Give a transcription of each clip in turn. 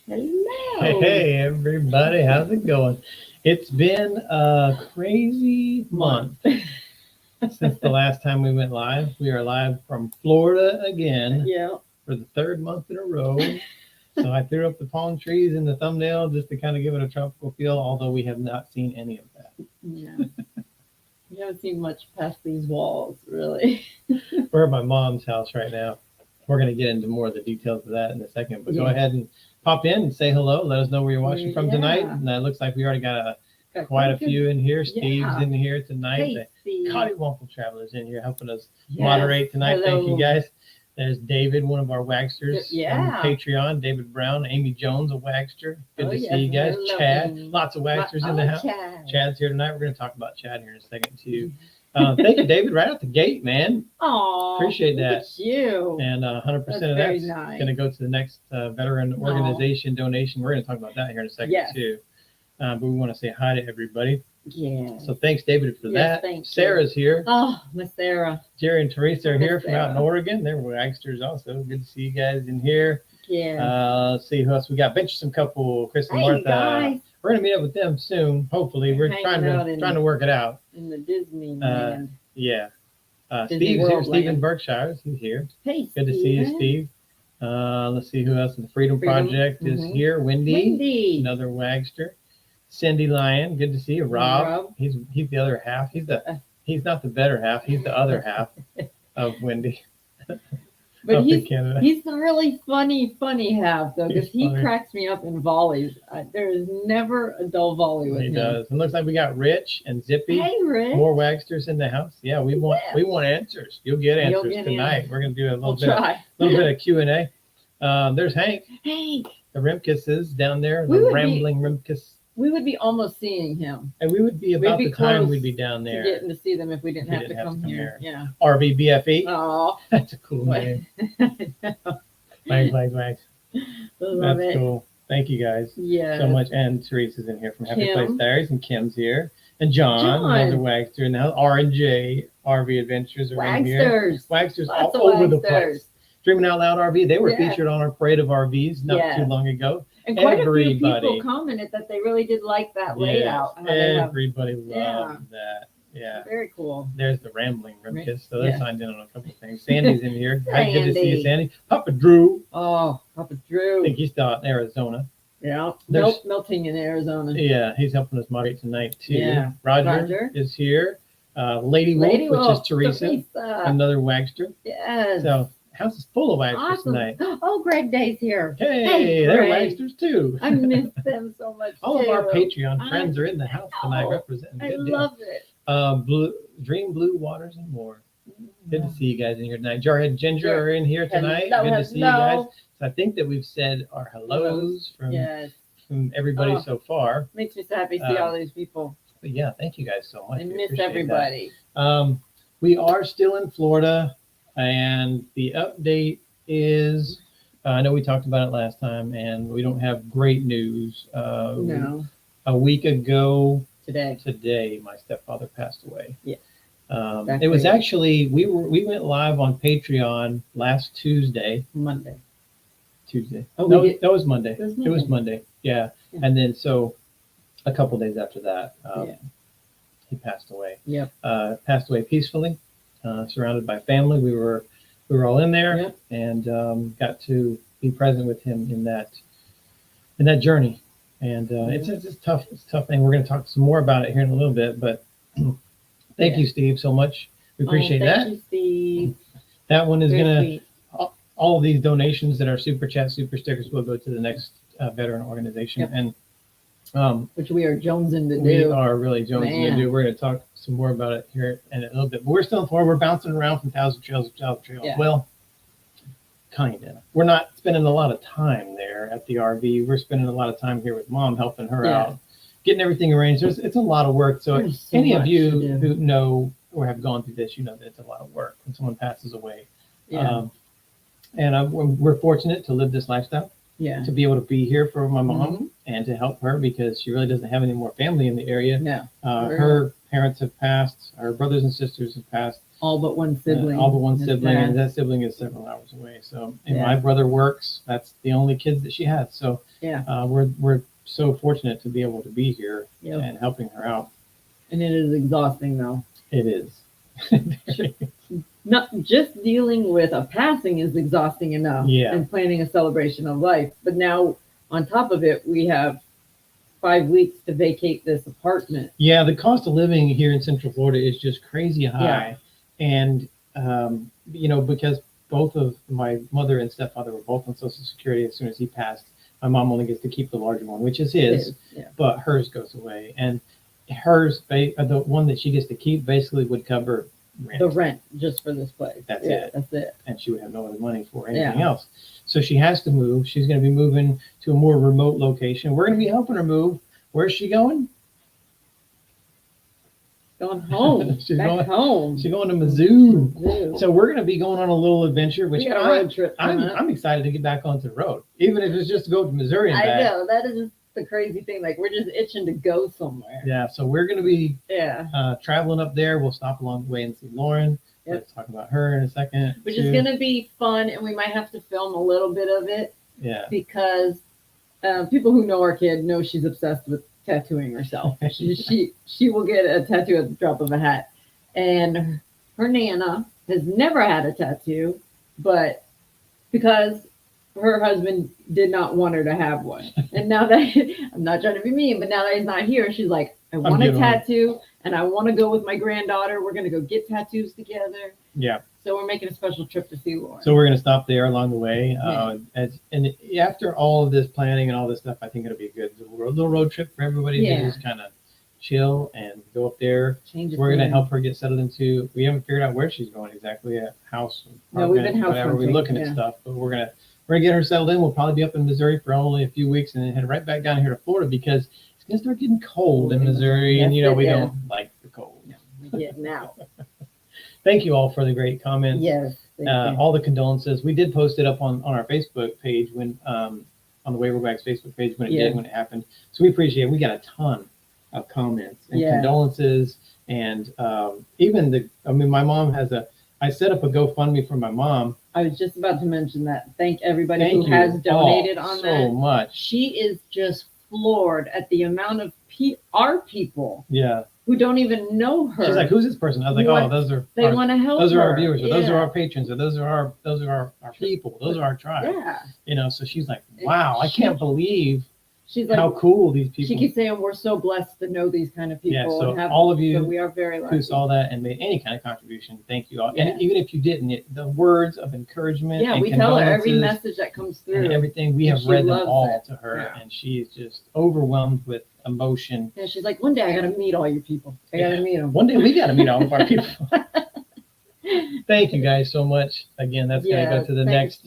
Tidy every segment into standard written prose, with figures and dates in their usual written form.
Hello. Hey, everybody, how's it going? It's been a crazy month since the last time we went live. We are live from Florida again Yeah. for the third month in a row. So I threw up the palm trees in the thumbnail just to kind of give it a tropical feel, although we have not seen any of that. Yeah. We haven't seen much past these walls, really. We're at my mom's house right now. We're going to get into more of the details of that in a second, but go Yeah. ahead and pop in and say hello. Let us know where you're watching from tonight. Yeah. And it looks like we already got quite a few in here. Steve's Yeah. in here tonight. Hey, The Steve. Cottywomple Travelers in here helping us Yes. moderate tonight. Hello. Thank you guys. There's David, one of our waxsters Yeah. on Patreon. David Brown, Amy Jones, a waxster. Good to yes. see you guys. Hello. Chad, lots of waxsters in the house. Chad. Chad's here tonight. We're going to talk about Chad here in a second too. Thank you, David, right out the gate, man. Aw, Appreciate that. You. And 100% That's of very that's nice. going to go to the next veteran organization donation. We're going to talk about that here in a second Yes. too. But we want to say hi to everybody. Yeah. So thanks, David, for Yes, that. thank you. Sarah's here. Oh, Miss Sarah. Jerry and Teresa are here Miss from out in Sarah. Oregon. They're waxsters also. Good to see you guys in here. Yeah. Let's see who else we got. Venturesome couple, Chris and Hey, Martha. guys. We're going to meet up with them soon. Hopefully, we're Hanging trying out to work it out. In the Disney land. Yeah. Disney Steve's here. World Steve in land. Berkshire. He's here. Hey, Good to see you, Steve. Let's see who else. The Freedom Project is here. Wendy, another wagster. Cindy Lyon, good to see you. Rob, he's the other half. He's not the better half. He's the other half of Wendy. But he's Canada. the really funny half though, because he funny. cracks me up in volleys. There is never a dull volley with him. He does. It looks like we got Rich and Zippy. Hey, Rick. More wagsters in the house. Yeah, we want answers. You'll get answers tonight. We're gonna do a little bit of Q&A. There's Hank. Hank. The Rimkuses down there. The rambling Rimkus. We would be almost seeing him. And we would be about the time we'd be down there. Getting to see them if we didn't have to come here. Yeah. RV BFE. Oh, that's a cool name. Thanks. That's cool. Thank you guys so much. And Teresa's in here from Happy Place Diaries, and Kim's here. And John. Another wagster. And now R&J RV Adventures are in here. Wagsters all over the place. Dreaming Out Loud RV, they were featured on our Parade of RVs not too long ago. And quite a few people commented that they really did like that layout. Everybody loved that. Yeah. Very cool. There's the Rambling Rimkus. So they're signed in on a couple of things. Sandy's in here. Hi, good to see you, Sandy. Papa Drew. Oh, Papa Drew. I think he's still out in Arizona. Yeah. Melting in Arizona. Yeah, he's helping us moderate tonight too. Yeah. Roger is here. Lady Wolf, which is Teresa. Another wagster. Yes. So house is full of wagsters tonight. Oh, Greg Day's here. Hey, they're wagsters too. I miss them so much. All of our Patreon friends are in the house tonight representing. I love it. Dream Blue Waters and more. Good to see you guys in here tonight. Jarhead and Ginger are in here tonight. Good to see you guys. So I think that we've said our hellos from everybody so far. Makes me so happy to see all these people. But yeah, thank you guys so much. I miss everybody. We are still in Florida. And the update is, I know we talked about it last time, and we don't have great news. No. A week ago today, my stepfather passed away. Yeah. It was actually we went live on Patreon last Tuesday. Tuesday. Oh, no, that was Monday. It was Monday. Yeah. And then so a couple days after that, he passed away. Yep. Passed away peacefully. Surrounded by family. We were all in there and got to be present with him in that journey. And it's a tough thing. We're going to talk some more about it here in a little bit, but thank you, Steve, so much. We appreciate that. Thank you, Steve. That one is going to, all of these donations that are super chat, super stickers will go to the next veteran organization. And which we are jonesing to do. We are really jonesing to do. We're going to talk some more about it here in a little bit. But we're still in Florida. We're bouncing around from Thousand Trails to Thousand Trails. Well, kind of. We're not spending a lot of time there at the RV. We're spending a lot of time here with Mom, helping her out, getting everything arranged. It's a lot of work. So any of you who know or have gone through this, you know that it's a lot of work when someone passes away. And we're fortunate to live this lifestyle. Yeah. to be able to be here for my mom and to help her because she really doesn't have any more family in the area. No. Her parents have passed. Her brothers and sisters have passed. All but one sibling. All but one His sibling, dad. and that sibling is several hours away. So, and Yeah. my brother works. That's the only kids that she has. So, Yeah. we're so fortunate to be able to be here Yep. and helping her out. And it is exhausting though. It is. Not just dealing with a passing is exhausting enough. Yeah. And planning a celebration of life. But now on top of it, we have 5 weeks to vacate this apartment. Yeah, the cost of living here in Central Florida is just crazy high. And, because both of my mother and stepfather were both on Social Security as soon as he passed, my mom only gets to keep the larger one, which is his, but hers goes away. And hers, the one that she gets to keep basically would cover rent. The rent just for this place. That's it. That's it. And she would have no other money for anything else. So she has to move. She's going to be moving to a more remote location. We're going to be helping her move. Where's she going? Going home. She's Back going home. She's going to Mizzou. Mizzou. So we're going to be going on a little adventure, which We got a road trip coming up. I'm excited to get back onto the road, even if it's just to go to Missouri and I back. know. That is just the crazy thing. Like, we're just itching to go somewhere. Yeah, so we're going to be Yeah. traveling up there. We'll stop along the way and see Lauren. Yep. Let's talk about her in a second. Which too. is going to be fun, and we might have to film a little bit of it Yeah. because people who know our kid know she's obsessed with tattooing herself. She will get a tattoo at the drop of a hat. And her Nana has never had a tattoo, but because her husband did not want her to have one. And now that I'm not trying to be mean, but now that he's not here, she's like, I want a tattoo and I want to go with my granddaughter. We're going to go get tattoos together. Yeah. So we're making a special trip to see Lauren. So we're going to stop there along the way. And after all of this planning and all this stuff, I think it'll be a good little road trip for everybody to just kind of chill and go up there. We're going to help her get settled into. We haven't figured out where she's going exactly. A house. No, we've been house whatever. We're hunting, looking at stuff, but we're gonna get her settled in. We'll probably be up in Missouri for only a few weeks and then head right back down here to Florida because it's gonna start getting cold in Missouri, and we don't like the cold. We're getting out. Thank you all for the great comments. Yes. All the condolences. We did post it up on our Facebook page when on the Waiver Bags Facebook page when it happened. So we appreciate it. We got a ton of comments and condolences, and even my mom has I set up a GoFundMe for my mom. I was just about to mention that. Thank everybody who has donated on that. So much. She is just floored at the amount of our people who don't even know her. She's like, who's this person? I was like, they want to help. Those are our viewers, or those are our patrons, or those are our people, those are our tribe. Yeah. So she's like, wow, I can't believe she's like, how cool these people. She keeps saying we're so blessed to know these kind of people. Yeah, so and have all of you so we are very lucky. who saw that and made any kind of contribution, thank you all. And even if you didn't, the words of encouragement. Yeah, and we tell her every message that comes through. And everything, we have read them all it. to her, and she is just overwhelmed with emotion. Yeah, she's like, one day I got to meet all your people. I got to meet them. One day we got to meet all of our people. Thank you guys so much. Again, that's going to go to the next.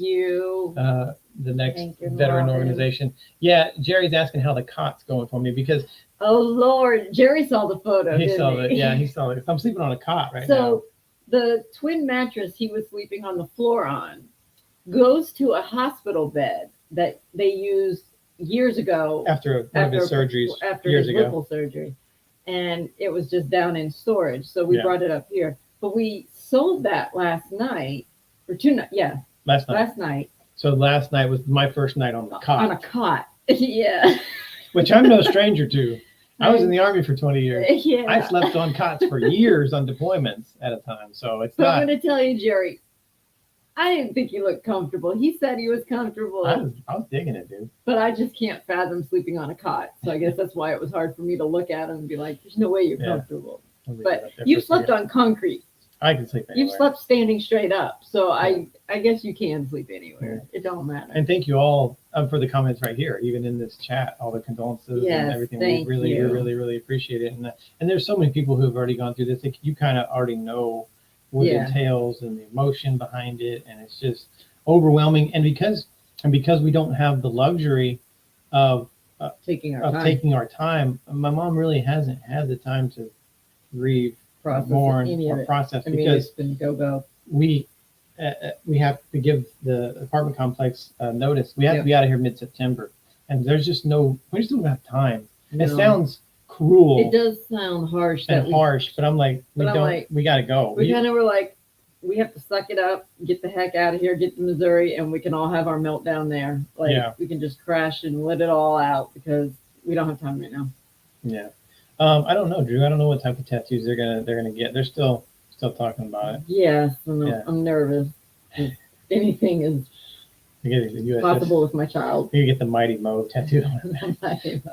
The next veteran organization. Yeah, Jerry's asking how the cot's going for me because. Oh Lord, Jerry saw the photo. He saw it. Yeah, he saw it. I'm sleeping on a cot right now. So the twin mattress he was sleeping on the floor on goes to a hospital bed that they used years ago after one of his surgeries years ago. Whipple surgery, and it was just down in storage. So we brought it up here, but we sold that last night or last night. So last night was my first night on the cot. On a cot, yeah. Which I'm no stranger to. I was in the Army for 20 years. Yeah. I slept on cots for years on deployments at a time. So it's not. I'm going to tell you, Jerry, I didn't think he looked comfortable. He said he was comfortable. I was digging it, dude. But I just can't fathom sleeping on a cot. So I guess that's why it was hard for me to look at him and be like, there's no way you're comfortable. But you slept on concrete. I can sleep anywhere. You've slept standing straight up. So I guess you can sleep anywhere. It don't matter. And thank you all for the comments right here, even in this chat, all the condolences and everything. We really appreciate it. And there's so many people who have already gone through this. You kind of already know what it entails and the emotion behind it. And it's just overwhelming. And because we don't have the luxury of taking our time, my mom really hasn't had the time to grieve, mourn, or process, because it's been go. we have to give the apartment complex notice. We have to be out of here mid-September, and we just don't have time. No. It sounds cruel. It does sound harsh. But I'm like, we got to go. We kind of were like, we have to suck it up, get the heck out of here, get to Missouri, and we can all have our meltdown there. We can just crash and let it all out because we don't have time right now. Yeah. I don't know, Drew. I don't know what type of tattoos they're gonna get. They're still talking about it. Yes, I'm nervous. Anything is possible with my child. You get the Mighty Mo tattoo on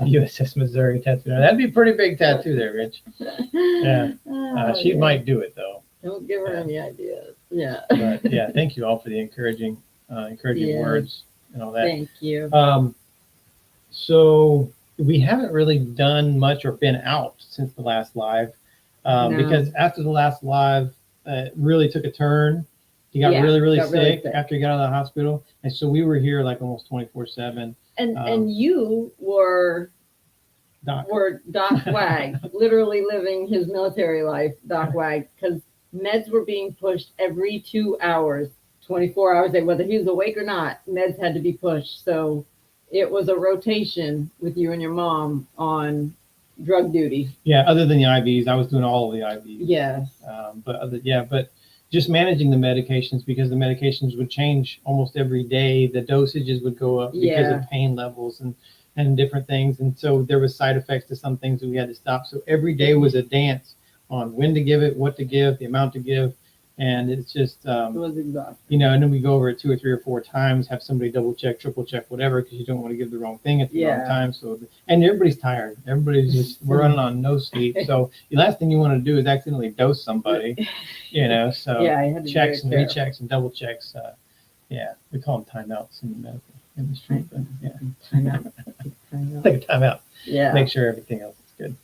USS Missouri tattoo. That'd be a pretty big tattoo there, Rich. Yeah. She might do it though. Don't give her any ideas. Yeah. But yeah, thank you all for the encouraging words and all that. Thank you. So we haven't really done much or been out since the last live, because after the last live, it really took a turn. He got really sick after he got out of the hospital, and so we were here like almost 24/7. And you were Doc Wag, literally living his military life, Doc Wag, because meds were being pushed every 2 hours, 24 hours a day, whether he was awake or not. Meds had to be pushed, so it was a rotation with you and your mom on drug duty. Yeah, other than the IVs, I was doing all of the IVs. Yes. But just managing the medications, because the medications would change almost every day. The dosages would go up because of pain levels and different things. And so there was side effects to some things that we had to stop. So every day was a dance on when to give it, what to give, the amount to give. And it's just, it was exhausting. And then we go over it 2 or 3 or 4 times, have somebody double check, triple check, whatever, because you don't want to give the wrong thing at the wrong time. So, and everybody's tired. Everybody's just, we're running on no sleep. So the last thing you want to do is accidentally dose somebody, so checks and rechecks and double checks. We call them timeouts in the medical industry. But timeout. Take a timeout. Yeah. Make sure everything else is good.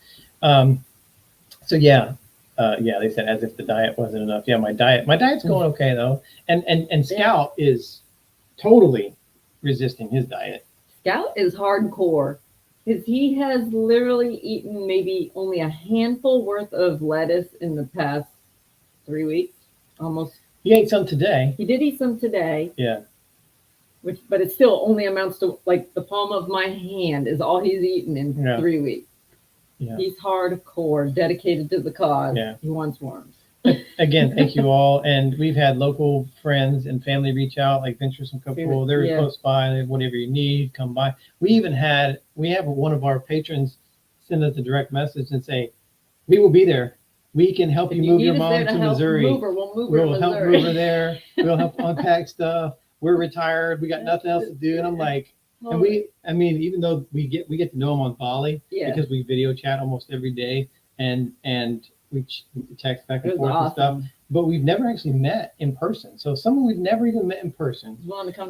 They said as if the diet wasn't enough. Yeah, my diet's going okay though. And Scout is totally resisting his diet. Scout is hardcore because he has literally eaten maybe only a handful worth of lettuce in the past 3 weeks, almost. He ate some today. He did eat some today. Yeah. But it still only amounts to like the palm of my hand is all he's eaten in 3 weeks. Yeah. He's hardcore, dedicated to the cause. Yeah. He wants worms. Again, thank you all. And we've had local friends and family reach out, like Ventures from Crawford. They're close by. Whatever you need, come by. We have one of our patrons send us a direct message and say, we will be there. We can help you move your mom to Missouri. We'll help move her there. We'll help unpack stuff. We're retired. We got nothing else to do. And I'm like, and even though we get to know them on Bali because we video chat almost every day and we text back and forth and stuff, but we've never actually met in person. So someone we've never even met in person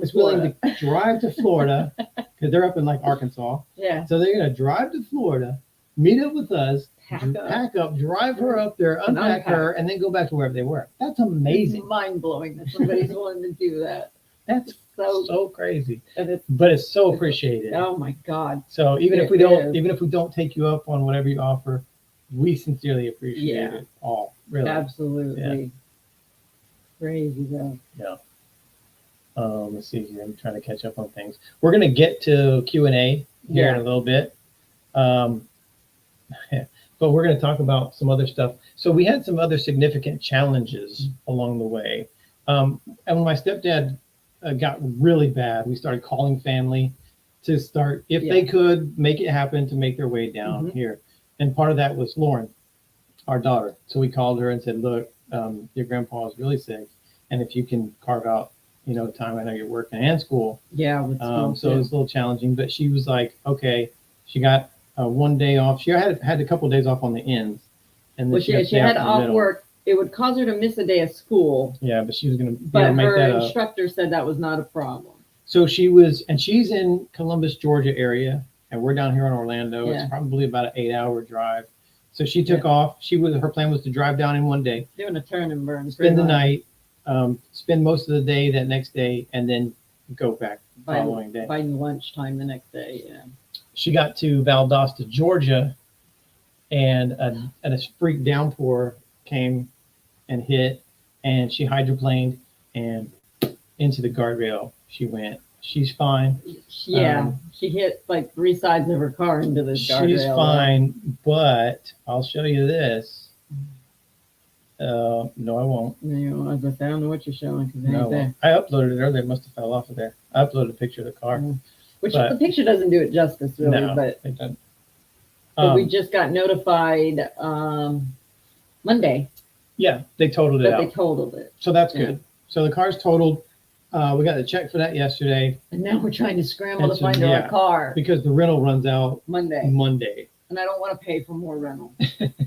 is willing to drive to Florida because they're up in like Arkansas. Yeah. So they're going to drive to Florida, meet up with us, pack up, drive her up there, unpack her, and then go back to wherever they were. That's amazing. It's mind blowing that somebody's willing to do that. That's so crazy, but it's so appreciated. Oh my God! So even if we don't take you up on whatever you offer, we sincerely appreciate it all. Really, absolutely. Crazy though. Yeah. Let's see here. I'm trying to catch up on things. We're gonna get to Q&A here in a little bit, but we're gonna talk about some other stuff. So we had some other significant challenges along the way, and when my stepdad got really bad, we started calling family to start, if they could make it happen, to make their way down here. And part of that was Lauren, our daughter. So we called her and said, look, your grandpa is really sick. And if you can carve out, time, I know you're working and school. Yeah. So it was a little challenging, but she was like, okay, she got 1 day off. She had a couple of days off on the ends. And then she had off work. It would cause her to miss a day of school. Yeah, but she was going to make that up. But her instructor said that was not a problem. So she's in Columbus, Georgia area, and we're down here in Orlando. Yeah. It's probably about an 8-hour drive. So she took off. Her plan was to drive down in 1 day. Doing a turn and burn. Spend the night, spend most of the day that next day, and then go back the following day. By lunchtime the next day, She got to Valdosta, Georgia, and a freak downpour came and hit, and she hydroplaned, and into the guardrail she went. She's fine. Yeah, she hit like 3 sides of her car into this guardrail. She's fine, but I'll show you this. No, I won't. No, I don't know what you're showing. No, I uploaded it earlier. It must have fell off of there. I uploaded a picture of the car. Which the picture doesn't do it justice, really. No, but it doesn't. But we just got notified Monday. Yeah, they totaled it out. They totaled it. So that's good. So the car's totaled. We got the check for that yesterday. And now we're trying to scramble to find our car. Because the rental runs out Monday. And I don't want to pay for more rental.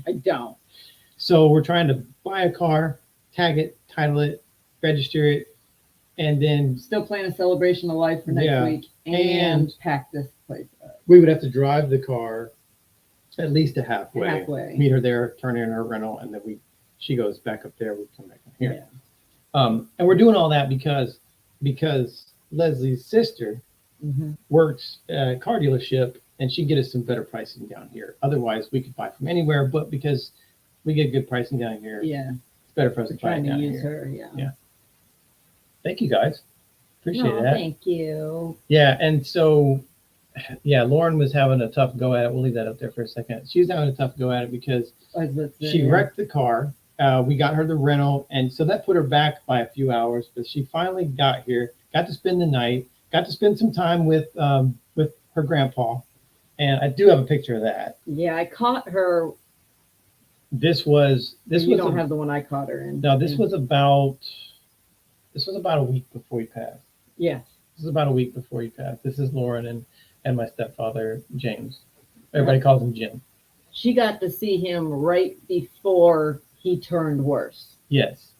I don't. So we're trying to buy a car, tag it, title it, register it, and then still plan a celebration of life for next week and pack this place up. We would have to drive the car at least halfway. Meet her there, turn in her rental, and then she goes back up there. We come back in here. Yeah. And we're doing all that because Leslie's sister works at a car dealership, and she'd get us some better pricing down here. Otherwise, we could buy from anywhere, but because we get good pricing down here, it's better for us to buy it down here. Her, yeah. Thank you guys. Appreciate that. Thank you. Yeah, and so, Lauren was having a tough go at it. We'll leave that up there for a second. She was having a tough go at it because she wrecked the car. We got her the rental, and so that put her back by a few hours. But she finally got here, got to spend the night, got to spend some time with her grandpa, and I do have a picture of that. Yeah, I caught her. You don't have the one I caught her in. No, this was about a week before he passed. Yes. This is about a week before he passed. This is Lauren and my stepfather, James. Everybody calls him Jim. She got to see him right before he turned worse. Yes.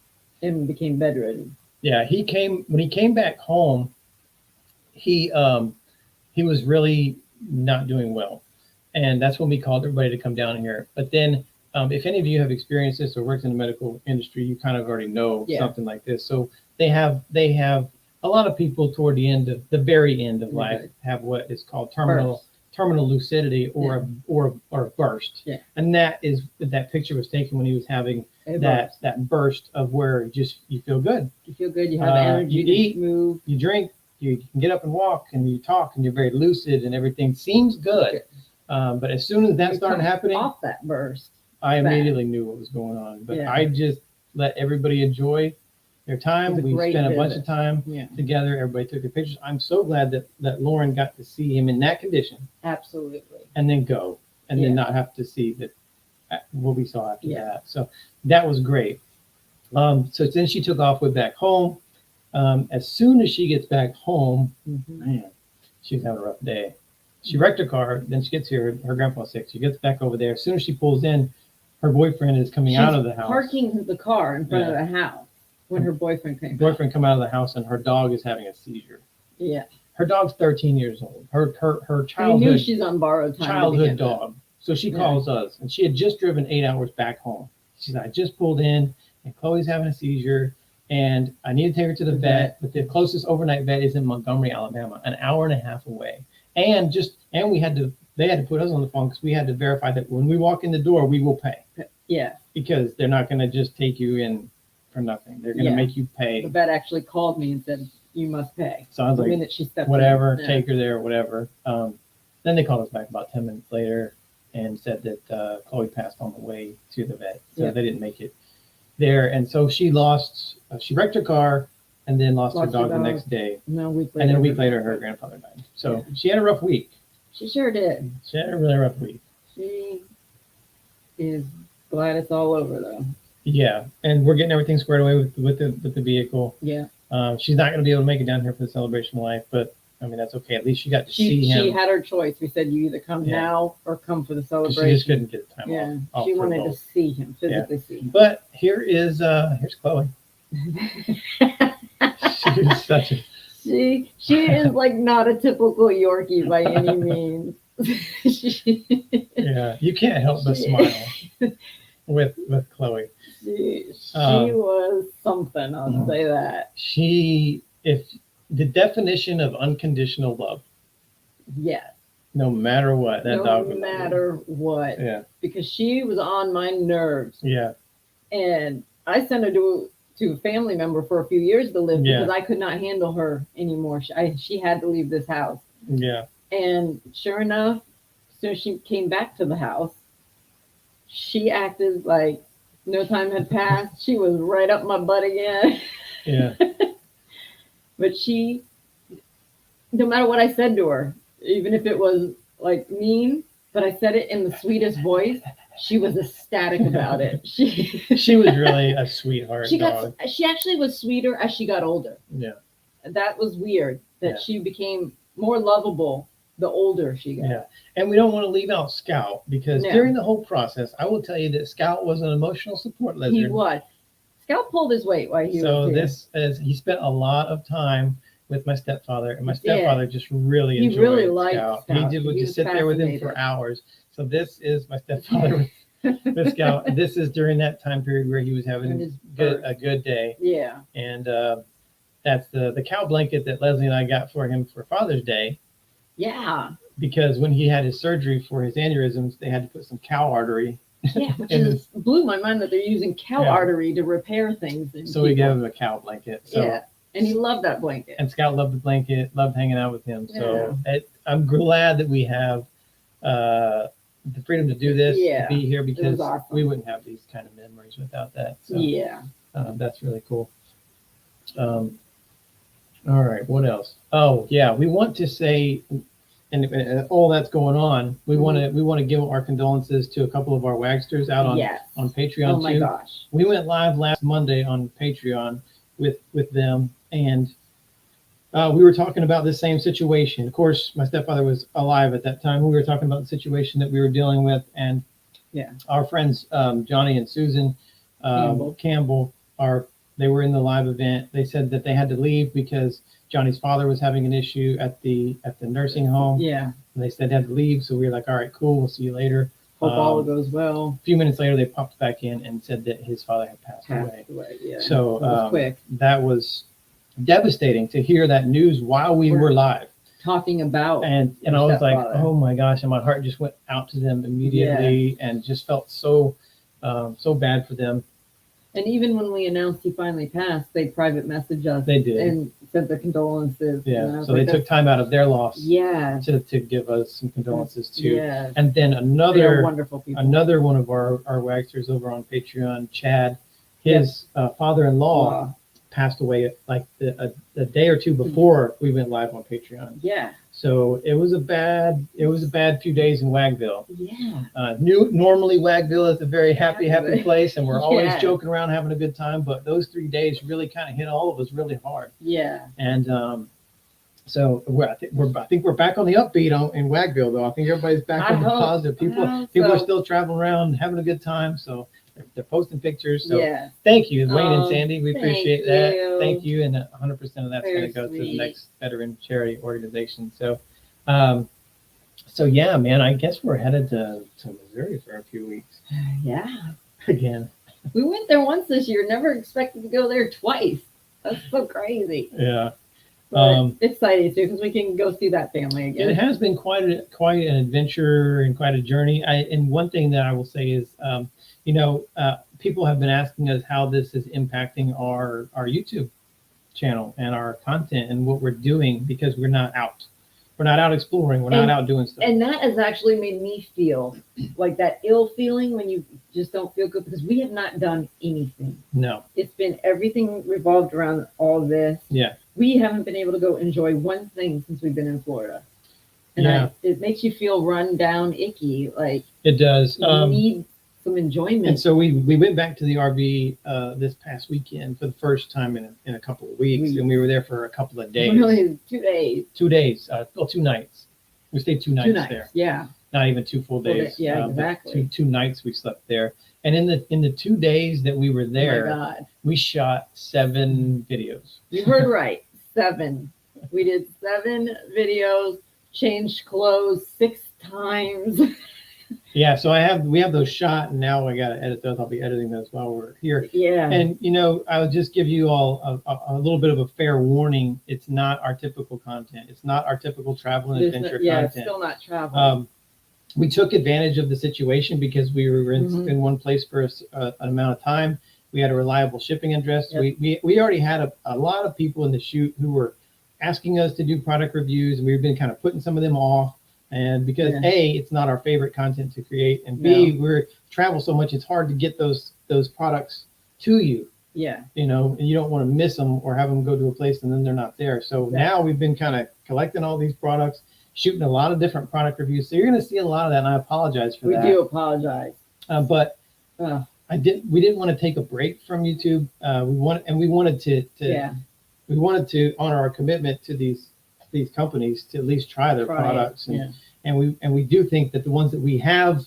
And became bedridden. Yeah, when he came back home, he was really not doing well. And that's when we called everybody to come down here. But then if any of you have experienced this or worked in the medical industry, you kind of already know something like this. So they have a lot of people toward the very end of life have what is called terminal lucidity or burst. Yeah. And that picture was taken when he was having that burst of where you feel good. You feel good, you have energy, you eat, move, you drink, you can get up and walk and you talk and you're very lucid and everything seems good. But as soon as that started happening, off that burst, I immediately knew what was going on. But I just let everybody enjoy their time. We spent a bunch of time together. Everybody took their pictures. I'm so glad that Lauren got to see him in that condition. Absolutely. And then go and then not have to see what we saw after that. So that was great. So then she took off, went back home. As soon as she gets back home, man, she's having a rough day. She wrecked her car. Then she gets here. Her grandpa's sick. She gets back over there. As soon as she pulls in, her boyfriend is coming out of the house. Parking the car in front of the house when her boyfriend came. Come out of the house and her dog is having a seizure. Yeah. Her dog's 13 years old. Her childhood. I knew she's on borrowed time. Childhood dog. So she calls us, and she had just driven 8 hours back home. She said, "I just pulled in, and Chloe's having a seizure, and I need to take her to the vet. But the closest overnight vet is in Montgomery, Alabama, an hour and a half away. And they had to put us on the phone because we had to verify that when we walk in the door, we will pay. Yeah. Because they're not going to just take you in for nothing. They're going to make you pay. The vet actually called me and said, you must pay. So I was like, minute she stepped whatever, take her there, whatever. Then they called us back about 10 minutes later and said that Chloe passed on the way to the vet. So they didn't make it there. And so she wrecked her car and then lost her dog the next day. And then a week later, her grandfather died. So she had a rough week. She sure did. She had a really rough week. She is glad it's all over, though. Yeah, and we're getting everything squared away with the vehicle. Yeah. She's not going to be able to make it down here for the celebration of life, but I mean that's okay. At least she got to see him. She had her choice. We said you either come now or come for the celebration. She just couldn't get the time off. She wanted to see him, physically see him. But here's Chloe. She's such a. She is like not a typical Yorkie by any means. Yeah, you can't help but smile with Chloe. She was something, I'll say that. If the definition of unconditional love. Yes. No matter what, that dog. No matter what. Yeah. Because she was on my nerves. Yeah. And I sent her to to a family member for a few years to live Yeah. because I could not handle her anymore. She had to leave this house. Yeah. And sure enough, as soon as she came back to the house, she acted like no time had passed. She was right up my butt again. Yeah. But she, no matter what I said to her, even if it was like mean, but I said it in the sweetest voice, she was ecstatic about it. She was really a sweetheart dog. She actually was sweeter as she got older. Yeah. That was weird that she became more lovable the older she got. Yeah. And we don't want to leave out Scout because during the whole process, I will tell you that Scout was an emotional support lizard. He was. Scout pulled his weight while he was here. He spent a lot of time with my stepfather, and my stepfather just really enjoyed really liked Scout. Scout. Would just sit there with him for hours. So this is my stepfather with Scout. And this is during that time period where he was having a good day. Yeah. And that's the cow blanket that Leslie and I got for him for Father's Day. Yeah. Because when he had his surgery for his aneurysms, they had to put some cow artery. Yeah, which blew my mind that they're using cow artery to repair things. So we gave him a cow blanket. So, yeah, and he loved that blanket. And Scout loved the blanket, loved hanging out with him. So I'm glad that we have the freedom to do this, to be here, because we wouldn't have these kind of memories without that. So, that's really cool. All right, what else? Oh, yeah, we want to say, and all that's going on, we want to give our condolences to a couple of our wagsters out on Patreon. Oh my gosh. We went live last Monday on Patreon with them, and we were talking about this same situation. Of course, my stepfather was alive at that time. We were talking about the situation that we were dealing with, and our friends Johnny and Susan Campbell they were in the live event. They said that they had to leave because Johnny's father was having an issue at the nursing home. Yeah. And they said they had to leave. So we were like, all right, cool. We'll see you later. Hope all goes well. A few minutes later, they popped back in and said that his father had passed away. Yeah. So quick. That was devastating to hear that news while we were live. Talking about. And I was like, oh my gosh. And my heart just went out to them immediately and just felt so bad for them. And even when we announced he finally passed, they private messaged us. They did. And sent their condolences. Yeah. So they took time out of their loss. Yeah. To give us some condolences too. Yeah. And then wonderful people. Another one of our wagsters over on Patreon, Chad, his father-in-law passed away like a day or two before we went live on Patreon. Yeah. So it was a bad few days in Wagville. Yeah. Normally Wagville is a very happy place, and we're always joking around, having a good time. But those 3 days really kind of hit all of us really hard. Yeah. And so I think we're back on the upbeat in Wagville, though. I think everybody's back on the positive. People are still traveling around, having a good time. So they're posting pictures. So thank you, Wayne and Sandy. We appreciate that. Thank you. And 100% of that's going to go to the next veteran charity organization. So, yeah, man, I guess we're headed to Missouri for a few weeks. Yeah. Again. We went there once this year. Never expected to go there twice. That's so crazy. Yeah. Excited too, because we can go see that family again. It has been quite an adventure and quite a journey. And one thing that I will say is, people have been asking us how this is impacting our YouTube channel and our content and what we're doing, because we're not out exploring. We're not out doing stuff. And that has actually made me feel like that ill feeling when you just don't feel good, because we have not done anything. No. It's been everything revolved around all this. Yeah. We haven't been able to go enjoy one thing since we've been in Florida. And it makes you feel run down, icky. Like it does. You need some enjoyment. And so we went back to the RV this past weekend for the first time in a couple of weeks, and we were there for a couple of days. Really, 2 days. 2 days. 2 nights. We stayed 2 nights there. Yeah. Not even 2 full days. Yeah, exactly. Two nights we slept there. And in the 2 days that we were there, we shot 7 videos. You heard right. 7. We did 7 videos, changed clothes 6 times. Yeah, so we have those shot, and now I got to edit those. I'll be editing those while we're here. Yeah. And I would just give you all a little bit of a fair warning. It's not our typical content. It's not our typical travel and adventure content. It's still not travel. We took advantage of the situation because we were in one place for an amount of time, We had a reliable shipping address. Yep. We already had a lot of people in the shoot who were asking us to do product reviews, and we've been kind of putting some of them off. And because A, it's not our favorite content to create, and B, we're travel so much, it's hard to get those products to you. Yeah. You know, and you don't want to miss them or have them go to a place and then they're not there. So now we've been kind of collecting all these products, shooting a lot of different product reviews. So you're going to see a lot of that, and I apologize for that. We do apologize. But we didn't want to take a break from YouTube. We wanted to honor our commitment to these companies to at least try their products. And we do think that the ones that we have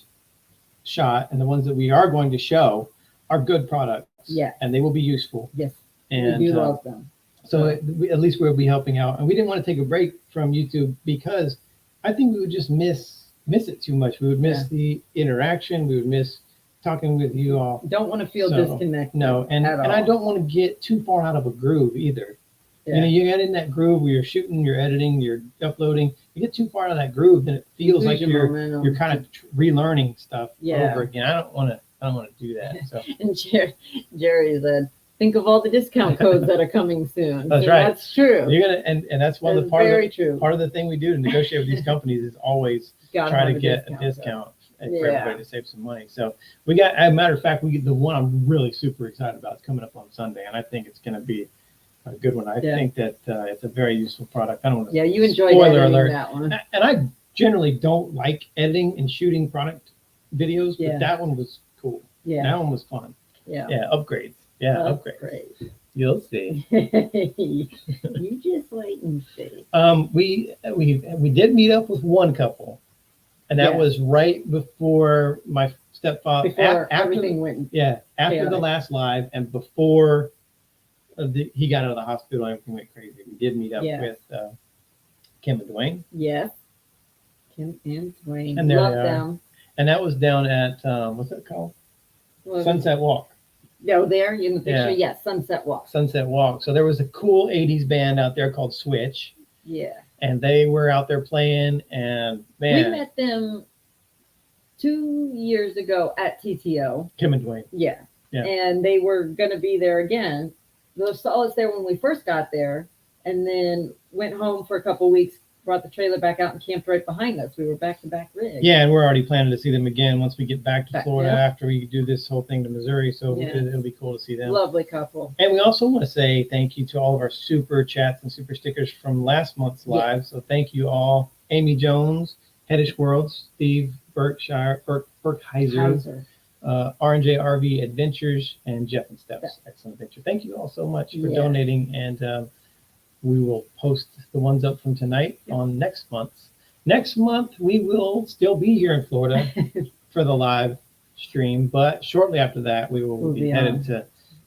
shot and the ones that we are going to show are good products. Yeah. And they will be useful. Yes. And we do love them. So at least we'll be helping out. And we didn't want to take a break from YouTube because I think we would just miss it too much. We would miss the interaction. We would miss talking with you all. Don't want to feel disconnected. No, and I don't want to get too far out of a groove either. Yeah. You know, you get in that groove where you're shooting, you're editing, you're uploading. You get too far out of that groove, then it feels like you're kind of relearning stuff over again. I don't want to do that. So. And Jerry said, "Think of all the discount codes that are coming soon." That's right. That's true. You're gonna, and that's one of the part of the thing we do to negotiate with these companies is always try to get a discount for everybody to save some money. So we got, as a matter of fact, the one I'm really super excited about is coming up on Sunday, and I think it's going to be a good one. I think that it's a very useful product. I don't want to. Yeah, you enjoyed that one. And I generally don't like editing and shooting product videos, but that one was cool. Yeah, that one was fun. Yeah, upgrades. Yeah, upgrades. You'll see. You just wait and see. We did meet up with one couple, and that was right before my stepfather. Before everything went. Yeah, after the last live and before he got out of the hospital, everything went crazy. We did meet up with Kim and Dwayne. Yes, Kim and Dwayne. And love them. And that was down at what's that called? Sunset Walk. Oh, there in the picture, yes, Sunset Walk. Sunset Walk. So there was a cool 80s band out there called Switch. Yeah. And they were out there playing, and man. We met them 2 years ago at TTO. Kim and Dwayne. Yeah. And they were going to be there again. They saw us there when we first got there, and then went home for a couple of weeks, brought the trailer back out and camped right behind us. We were back-to-back rigs. Yeah, and we're already planning to see them again once we get back to Florida after we do this whole thing to Missouri. So it'll be cool to see them. Lovely couple. And we also want to say thank you to all of our super chats and super stickers from last month's live. So thank you all. Amy Jones, Headish Worlds, Steve Berkheiser, R&J RV Adventures, and Jeff and Steps. Excellent adventure. Thank you all so much for donating, and we will post the ones up from tonight on next month's. Next month, we will still be here in Florida for the live stream, but shortly after that, we'll be headed to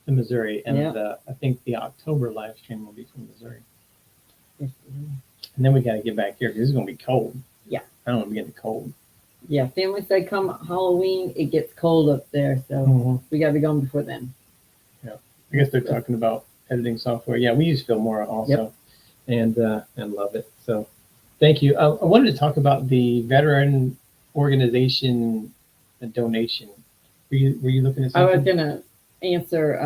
Missouri, and I think the October live stream will be from Missouri. And then we got to get back here because it's going to be cold. Yeah. I don't want to be getting cold. Yeah, family said come Halloween, it gets cold up there, so we got to be gone before then. Yeah, I guess they're talking about editing software. Yeah, we use Filmora also, and love it. So, thank you. I wanted to talk about the veteran organization donation. Were you looking at something? I was gonna answer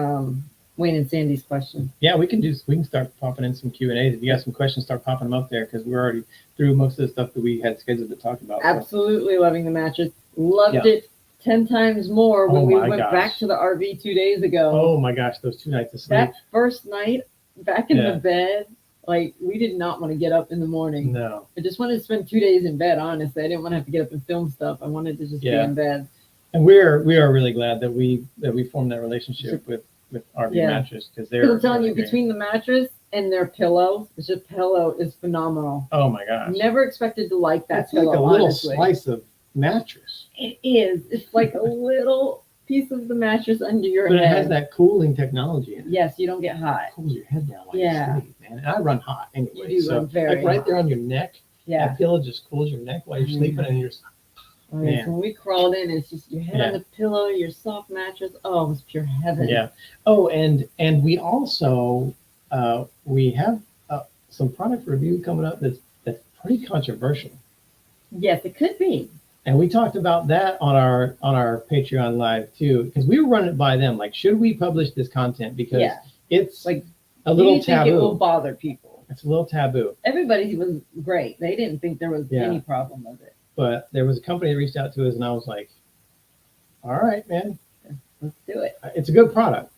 Wayne and Sandy's question. Yeah, we can start popping in some Q&As. If you got some questions, start popping them up there because we're already through most of the stuff that we had scheduled to talk about. Absolutely loving the mattress. Loved it 10 times more when we went back to the RV 2 days ago. Oh my gosh, those 2 nights of sleep. That first night back in the bed, like we did not want to get up in the morning. No. I just wanted to spend 2 days in bed, honestly. I didn't want to have to get up and film stuff. I wanted to just be in bed. And we are really glad that we formed that relationship with RV Mattress because they're. I'm telling you, between the mattress and their pillow, the pillow is phenomenal. Oh my gosh! Never expected to like that it's pillow. Like a little slice of mattress. It is. It's like a little piece of the mattress under your head. But it has that cooling technology in it. Yes, you don't get hot. It cools your head down while you sleep, man. And I run hot anyway. You do run very like right there on your neck. Yeah. That pillow just cools your neck while you're sleeping, and you're. So when we crawled in, it's just your head on the pillow, your soft mattress. Oh, it was pure heaven. Yeah. Oh, and we also we have some product review coming up that's pretty controversial. Yes, it could be. And we talked about that on our Patreon live too, because we were running it by them. Like, should we publish this content? Because it's like a little you think taboo. It will bother people. It's a little taboo. Everybody was great. They didn't think there was any problem with it. But there was a company that reached out to us, and I was like, all right, man. Let's do it. It's a good product.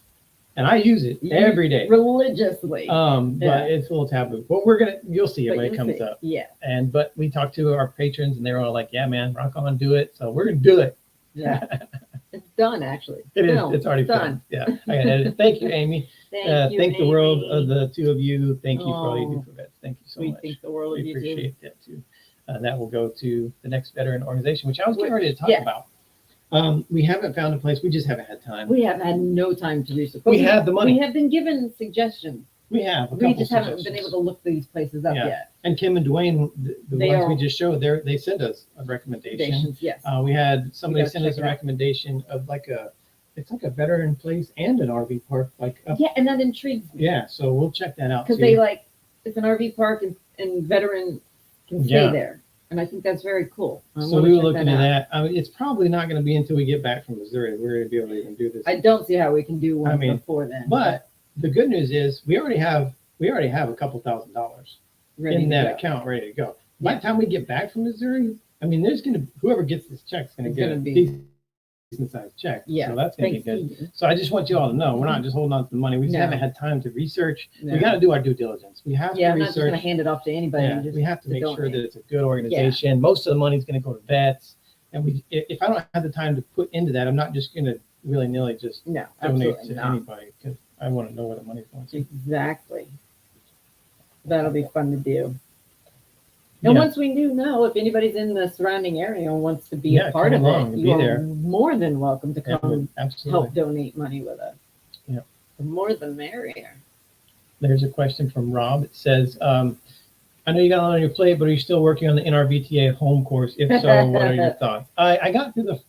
And I use it every day. Religiously. But it's a little taboo. But you'll see it when it comes up. Yeah. But we talked to our patrons, and they were all like, yeah, man, rock on, do it. So we're going to do it. Yeah. It's done, actually. It is. It's already done. Yeah. I got edit. Thank you, Amy. Thank the world of the two of you. Thank you for all you do for vets. Thank you so much. We think the world of you too. We appreciate that too. That will go to the next veteran organization, which I was getting ready to talk about. We haven't found a place. We just haven't had time. We have had no time to research. We have the money. We have been given suggestions. We have. We just haven't been able to look these places up yet. And Kim and Dwayne, the ones we just showed, they sent us a recommendation. Yes. We had somebody send us a recommendation of it's like a veteran place and an RV park. And that intrigues me. Yeah, so we'll check that out. Because it's an RV park and veteran can stay there. And I think that's very cool. So we were looking at that. I mean, it's probably not going to be until we get back from Missouri we're going to be able to even do this. I don't see how we can do one before then. But the good news is we already have a couple $1,000s in that account ready to go. By the time we get back from Missouri, I mean, whoever gets this check is going to get a decent sized check. Yeah. So that's going to be good. So I just want you all to know we're not just holding on to the money. We just haven't had time to research. We got to do our due diligence. We have to research. I'm not just going to hand it off to anybody. We have to make sure that it's a good organization. Most of the money is going to go to vets. And if I don't have the time to put into that, I'm not just going to willy-nilly just donate to anybody, because I want to know where the money's going to. Exactly. That'll be fun to do. And once we do know, if anybody's in the surrounding area and wants to be a part of it, you are more than welcome to come help donate money with us. Yeah. The more the merrier. There's a question from Rob. It says, I know you got a lot on your plate, but are you still working on the NRVTA home course? If so, what are your thoughts? I got through the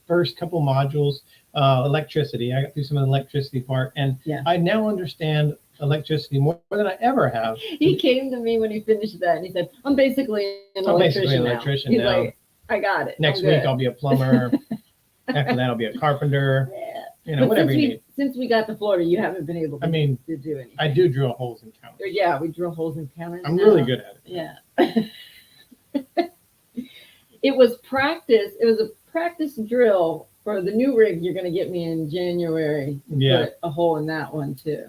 first couple modules, electricity. I got through some of the electricity part, and I now understand electricity more than I ever have. He came to me when he finished that, and he said, I'm basically an electrician now. He's like, I got it. Next week, I'll be a plumber. After that, I'll be a carpenter. Whatever you need. Since we got to Florida, you haven't been able to do anything. I do drill holes in counters. Yeah, we drill holes in counters. I'm really good at it. Yeah. It was practice. It was a practice drill for the new rig you're going to get me in January. Yeah. Put a hole in that one too.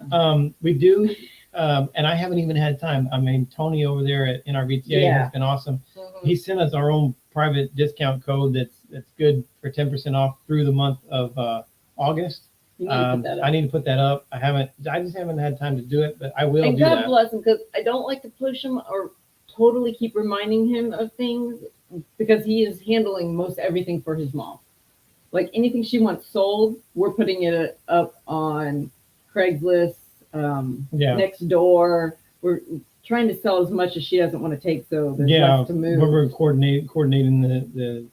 We do. And I haven't even had time. I mean, Tony over there at NRVTA has been awesome. Mm-hmm. He sent us our own private discount code that's good for 10% off through the month of August. I need to put that up. I just haven't had time to do it, but I will do that. And God bless him, because I don't like to push him or totally keep reminding him of things, because he is handling most everything for his mom. Like anything she wants sold, we're putting it up on Craigslist, next door. We're trying to sell as much as she doesn't want to take, so there's less to move. We're coordinating the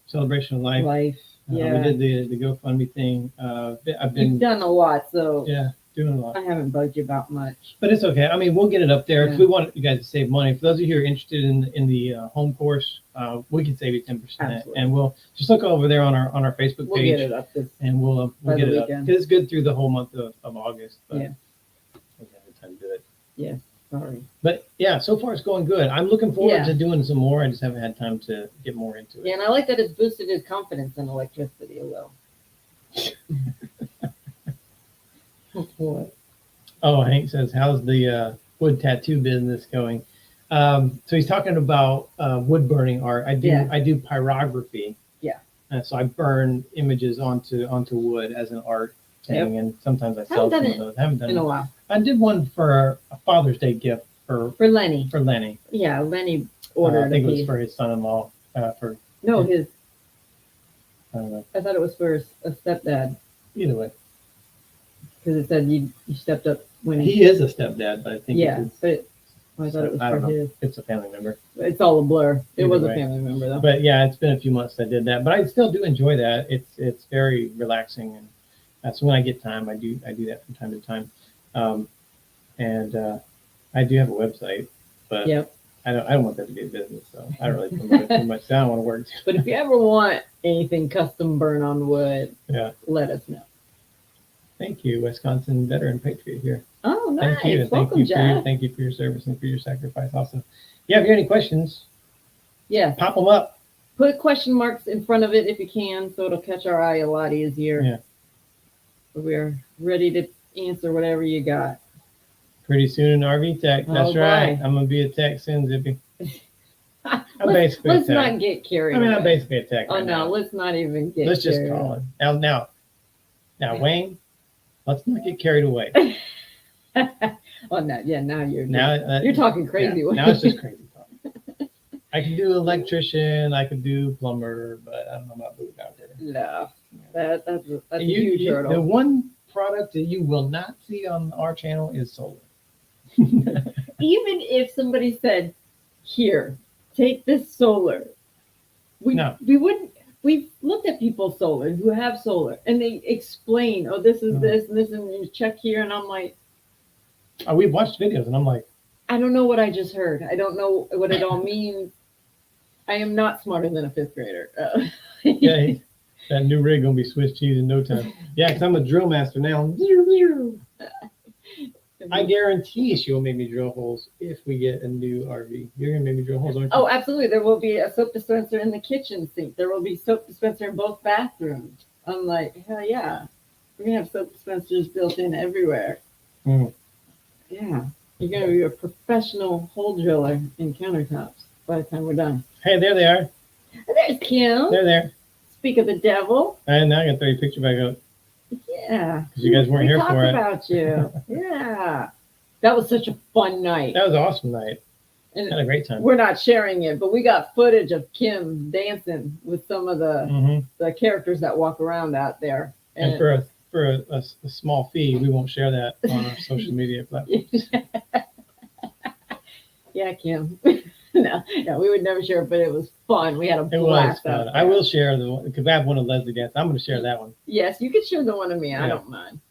celebration of life. We did the GoFundMe thing. You've done a lot, so doing a lot. I haven't bugged you about much, but it's okay. I mean, we'll get it up there. If we want you guys to save money, for those of you who are interested in the home course, we can save you 10%, and we'll just look over there on our Facebook page. We'll get it up, and we'll get it up, because it's good through the whole month of August. But we haven't had time to do it. Yeah. Sorry. But so far it's going good. I'm looking forward to doing some more. I just haven't had time to get more into it. Yeah, and I like that it's boosted his confidence in electricity a little. Oh, Hank says, how's the wood tattoo business going? So he's talking about wood burning art. I do pyrography. Yeah. So I burn images onto wood as an art thing, and sometimes I sell some of those. I haven't done it in a while. I did one for a Father's Day gift for Lenny. For Lenny. Yeah, Lenny ordered. I think it was for his son-in-law. His. I don't know. I thought it was for a stepdad. Either way. Because it said you stepped up when he is a stepdad, but I think but I thought it was for his. It's a family member. It's all a blur. It was a family member though. But it's been a few months I did that, but I still do enjoy that. It's very relaxing, and that's when I get time. I do that from time to time. And I do have a website, but I don't want that to be a business, so I don't really promote it too much. I don't want to work. But if you ever want anything custom burn on wood, let us know. Thank you, Wisconsin veteran patriot here. Oh, nice. Thank you, and welcome, thank you for your service and for your sacrifice. Also, yeah. If you have any questions, pop them up. Put question marks in front of it if you can, so it'll catch our eye a lot easier. Yeah. We're ready to answer whatever you got. Pretty soon an RV tech. That's right. I'm gonna be a tech soon, Zippy. Let's not get carried away. I'm basically a tech. Oh no, let's not even get. Let's just call it now. Wayne, let's not get carried away. Oh no, now you're talking crazy. Now it's just crazy talk. I can do electrician, I can do plumber, but I don't know about moving out there. No, that's a huge hurdle. The one product that you will not see on our channel is solar. Even if somebody said, "Here, take this solar," we wouldn't. We've looked at people's solar who have solar, and they explain, "Oh, this is this and this, and you check here," and I'm like, "Oh, we've watched videos," and I'm like, "I don't know what I just heard. I don't know what it all means. I am not smarter than a fifth grader." Yeah, that new rig gonna be Swiss cheese in no time. Yeah, because I'm a drill master now. I guarantee she will make me drill holes if we get a new RV. You're gonna make me drill holes, aren't you? Oh, absolutely. There will be a soap dispenser in the kitchen sink. There will be soap dispenser in both bathrooms. I'm like, hell yeah. We're gonna have soap dispensers built in everywhere. Mm. Yeah. You're gonna be a professional hole driller in countertops by the time we're done. Hey, there they are. There's Kim. They're there. Speak of the devil. And now I can throw your picture back up. Yeah. Because you guys weren't here for it. About you. Yeah. That was such a fun night. That was an awesome night. And had a great time. We're not sharing it, but we got footage of Kim dancing with some of the characters that walk around out there. And for a small fee, we won't share that on our social media platforms. Yeah, Kim. No, we would never share it, but it was fun. We had a blast. It was fun. I will share the one because I have one of Leslie dance. I'm going to share that one. Yes, you could share the one of me. Yeah. I don't mind.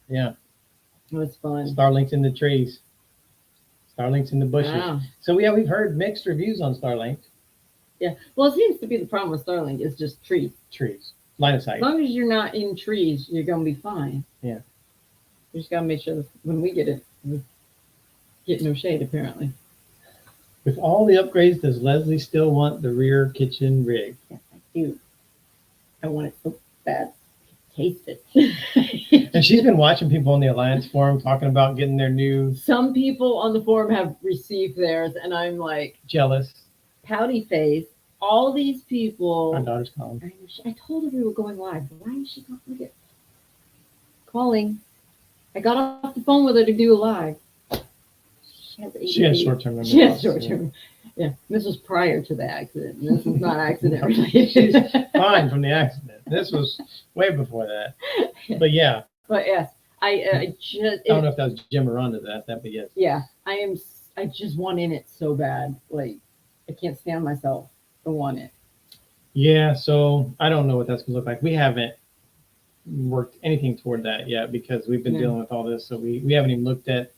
Yeah. It was fun. Starlinks in the trees. Starlinks in the bushes. Wow. So we've heard mixed reviews on Starlink. Yeah. Well, it seems to be the problem with Starlink is just trees. Trees. Line of sight. As long as you're not in trees, you're going to be fine. Yeah. You just got to make sure that when we get it, we get no shade, apparently. With all the upgrades, does Leslie still want the rear kitchen rig? Yes, I do. I want it so bad. Taste it. And she's been watching people on the Alliance forum talking about getting their new. Some people on the forum have received theirs, and I'm like jealous. Pouty face. All these people. My daughter's calling. I told her we were going live. Why is she not look at calling? I got off the phone with her to do a live. She has short-term memory. She has short-term. Yeah, this was prior to the accident. This is not accident related. She's fine from the accident. This was way before that. But yeah. But yes, I just. I don't know if that was Jim or Rhonda that, but yes. Yeah, I just want in it so bad. Like, I can't stand myself to want it. Yeah, so I don't know what that's gonna look like. We haven't worked anything toward that yet because we've been dealing with all this. So we haven't even looked at.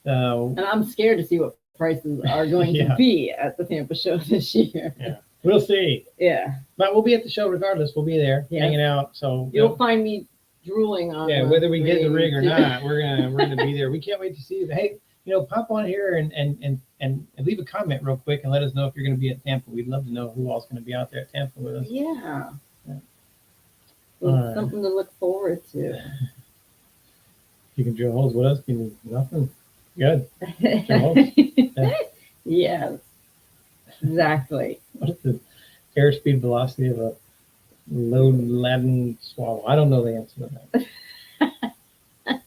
And I'm scared to see what prices are going to be at the Tampa show this year. Yeah, we'll see. Yeah, but we'll be at the show regardless. We'll be there hanging out. So you'll find me drooling on. Yeah, whether we get the rig or not, we're gonna be there. We can't wait to see you. Hey, pop on here and leave a comment real quick and let us know if you're gonna be at Tampa. We'd love to know who all's gonna be out there at Tampa with us. Yeah. Well, something to look forward to. You can drill holes with us. You need nothing. Good. Yes, exactly. What is the airspeed velocity of a load-laden swallow? I don't know the answer to that.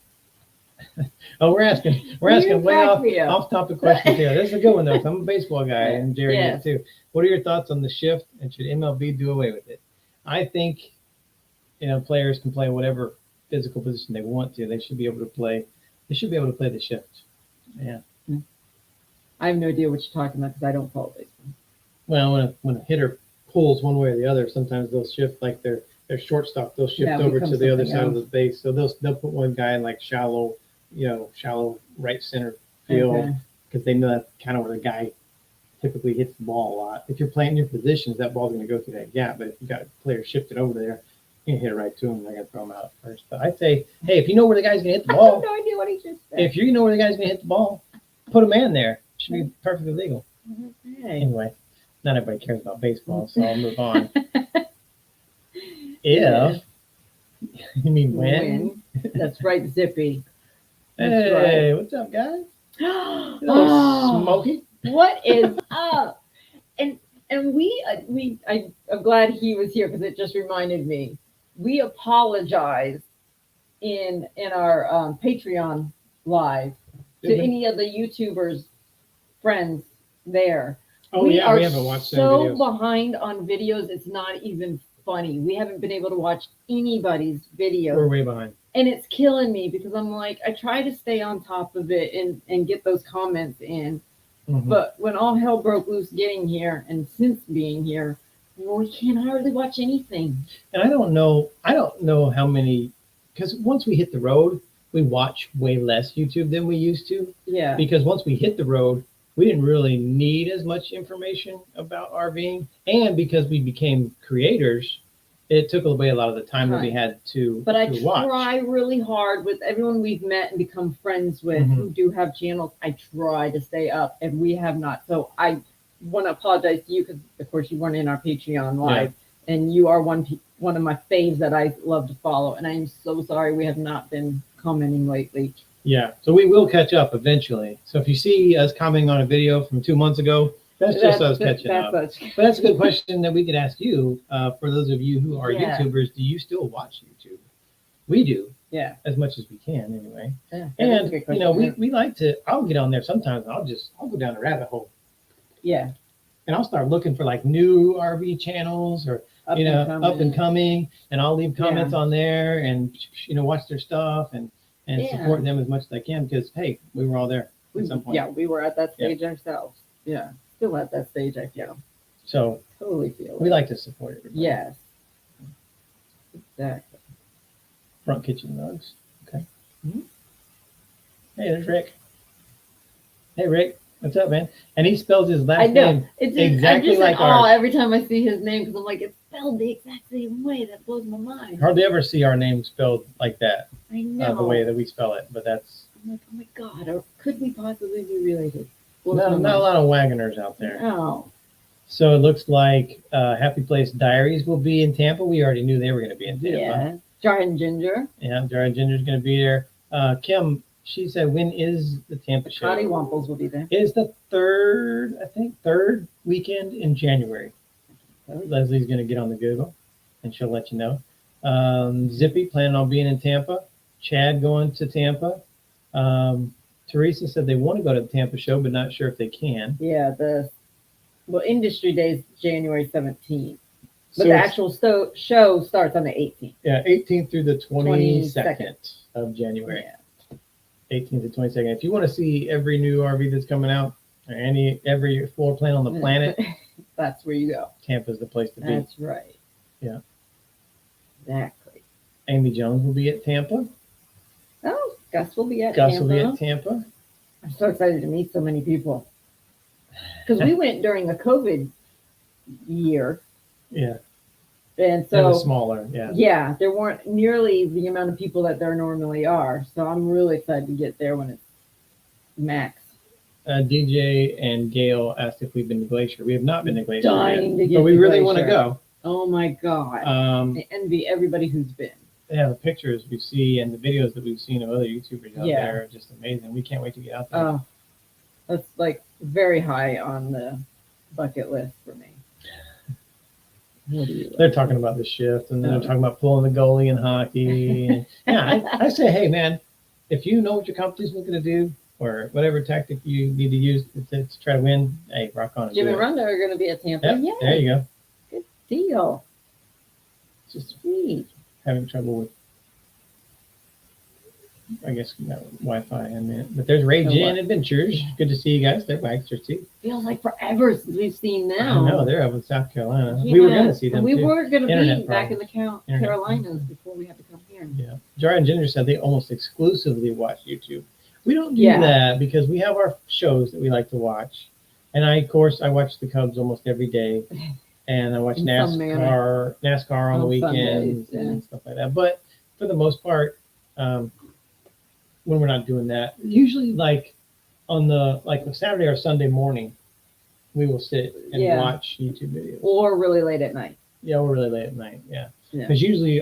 Oh, we're asking way off-topic questions here. This is a good one though. I'm a baseball guy, and Jerry is too. What are your thoughts on the shift, and should MLB do away with it? I think players can play whatever physical position they want to. They should be able to play. They should be able to play the shift. Yeah. I have no idea what you're talking about because I don't follow baseball. Well, when a hitter pulls one way or the other, sometimes they'll shift like their shortstop. They'll shift over to the other side of the base. So they'll put one guy in like shallow right center field, because they know that's kind of where the guy typically hits the ball a lot. If you're playing your positions, that ball's going to go through that gap. But if you got a player shifted over there, you can hit it right to him. They're going to throw him out first. But I'd say, hey, if you know where the guy's going to hit the I ball, have no idea what he just said. if you know where the guy's going to hit the ball, put a man there. Should be perfectly legal. Okay. Anyway, not everybody cares about baseball, so I'll move on. If you mean when? That's right, Zippy. That's Hey, right. what's up, guys? Oh, A little smoky. what is up? And I'm glad he was here because it just reminded me. We apologize in our Patreon live to Did we? any of the YouTubers friends there. Oh, we yeah, are we haven't watched any so videos. behind on videos. It's not even funny. We haven't been able to watch anybody's videos. We're way behind. And it's killing me because I'm like, I try to stay on top of it and get those comments in. Mhm. But when all hell broke loose getting here and since being here, well, we can't hardly watch anything. And I don't know how many, because once we hit the road, we watch way less YouTube than we used to. Yeah. Because once we hit the road, we didn't really need as much information about RVing. And because we became creators, it took away a lot of the time that we had to, But I to watch. try really hard with everyone we've met and become friends with Mhm. who do have channels. I try to stay up, and we have not. So I want to apologize to you because, of course, you weren't in our Patreon live, and you are one of my faves that I love to follow. And I'm so sorry we have not been commenting lately. Yeah, so we will catch up eventually. So if you see us commenting on a video from 2 months ago, that's just us catching up. But that's a good question that we could ask you. For those of you who are Yeah. YouTubers, do you still watch YouTube? We do, Yeah. as much as we can anyway. Yeah, that is a And good you know, question. we like to. I'll get on there sometimes. And I'll go down the rabbit hole, Yeah. and I'll start looking for like new RV channels or Up up and coming, and I'll leave comments Yeah. on there and watch their stuff and Yeah. support them as much as I can because hey, we were all there at some point. Yeah, we were at that stage ourselves. Yeah. Still at that stage, I feel. So Totally feel we it. like to support everybody. Yes. Exactly. Front kitchen rugs. Okay. Mhm. Hey, there's Rick. Hey, Rick. What's up, man? And he spells his I last know. name It's exactly I'm just like in awe ours. every time I see his name because I'm like, it's spelled the exact same way. That blows my mind. Hardly ever see our name spelled like that, I know. the way that we spell it. But that's I'm like, oh my God, or could we possibly be related? Blows not my a mind. lot of wagoners out there. No. So it looks like Happy Place Diaries will be in Tampa. We already knew they were going to be in Tampa. Yeah. Jar and Ginger. Yeah, Jared Ginger's going to be there. Kim, she said, when is the Tampa show? Scotty Wamples will be there. It is the third weekend in January. Leslie's going to get on the Google, and she'll let you know. Zippy planning on being in Tampa. Chad going to Tampa. Teresa said they want to go to the Tampa show, but not sure if they can. Yeah, Industry Day is January 17th. But So the it's- actual show starts on the 18th. Yeah, 18th through the 22nd 22nd. of January. Yeah. 18th to 22nd. If you want to see every new RV that's coming out, or every floor plan on the planet, That's where you go. Tampa's the place to be. That's right. Yeah. Exactly. Amy Jones will be at Tampa. Oh, Gus will be at Gus Tampa. will be at Tampa. I'm so excited to meet so many people. Because we went during the COVID year. Yeah. And And so, a smaller, yeah. yeah, there weren't nearly the amount of people that there normally are. So I'm really excited to get there when it's max. DJ and Gail asked if we've been to Glacier. We have not been to Glacier Dying yet, to get but we to really want to Glacier. go. Oh my God. I envy everybody who's been. Yeah, the pictures we see and the videos that we've seen of other YouTubers out Yeah. there are just amazing. We can't wait to get out there. Oh, that's like very high on the bucket list for me. What do you They're talking about the shift, and then they're talking about pulling the goalie in hockey. And, yeah, I say, hey, man, if you know what your competition is going to do, or whatever tactic you need to use to try to win, hey, rock on. Jim do and it. Rhonda are going to be at Tampa. Yep, Yeah, there you go. good deal. Just Sweet. having trouble with, I guess, Wi-Fi in there. But there's Ray So Jan what? Adventures. Good to see you guys. They're bikes too. Feels like forever since we've seen them. I know they're up in South Carolina. Yeah, We were going to see them We too. were going to be Internet back in the Internet Carolinas before we had to come here. Yeah. Jar and Ginger said they almost exclusively watch YouTube. We don't do that because we have our shows that we like to watch. And of course, I watch the Cubs almost every day. And I watch NASCAR on the weekends and stuff like that. But for the most part, when we're not doing that, usually like on a Saturday or Sunday morning, we will sit and watch YouTube videos. Or really late at night. Yeah, we're really late at night. Yeah. Because usually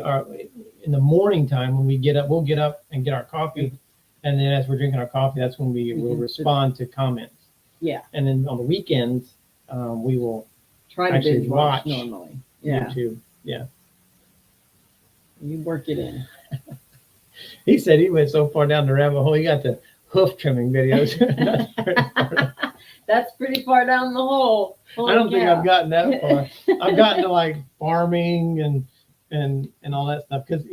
in the morning time when we get up, we'll get up and get our coffee. And then as we're drinking our coffee, that's when we will respond to comments. Yeah. And then on the weekends, we will try to binge watch normally. YouTube. Yeah. You work it in. He said he went so far down the rabbit hole. He got the hoof trimming videos. That's pretty far down the hole. I don't think I've gotten that far. I've gotten to like farming and all that stuff because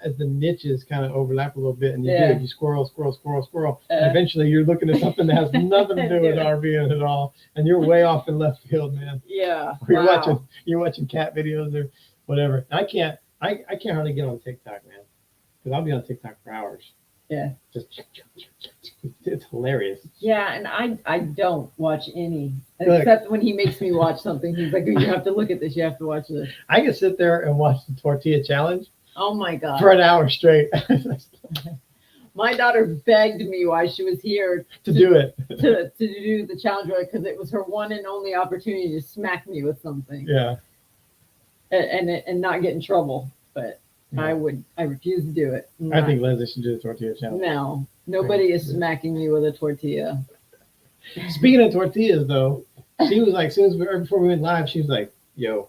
as the niches kind of overlap a little bit and you squirrel, and eventually you're looking at something that has nothing to do with RVing at all, and you're way off in left field, man. Yeah. Or you're watching cat videos or whatever. I can't hardly get on TikTok, man, because I'll be on TikTok for hours. Yeah. Just it's hilarious. Yeah, and I don't watch any except when he makes me watch something. He's like, you have to look at this. You have to watch this. I can sit there and watch the tortilla challenge. Oh my God. For an hour straight. My daughter begged me while she was here to do it. to do the challenge because it was her one and only opportunity to smack me with something. Yeah. And not get in trouble, but. Yeah. I refuse to do it. I think Leslie should do the tortilla challenge. No, nobody is smacking me with a tortilla. Speaking of tortillas, though, she was like, before we went live, she was like, "Yo,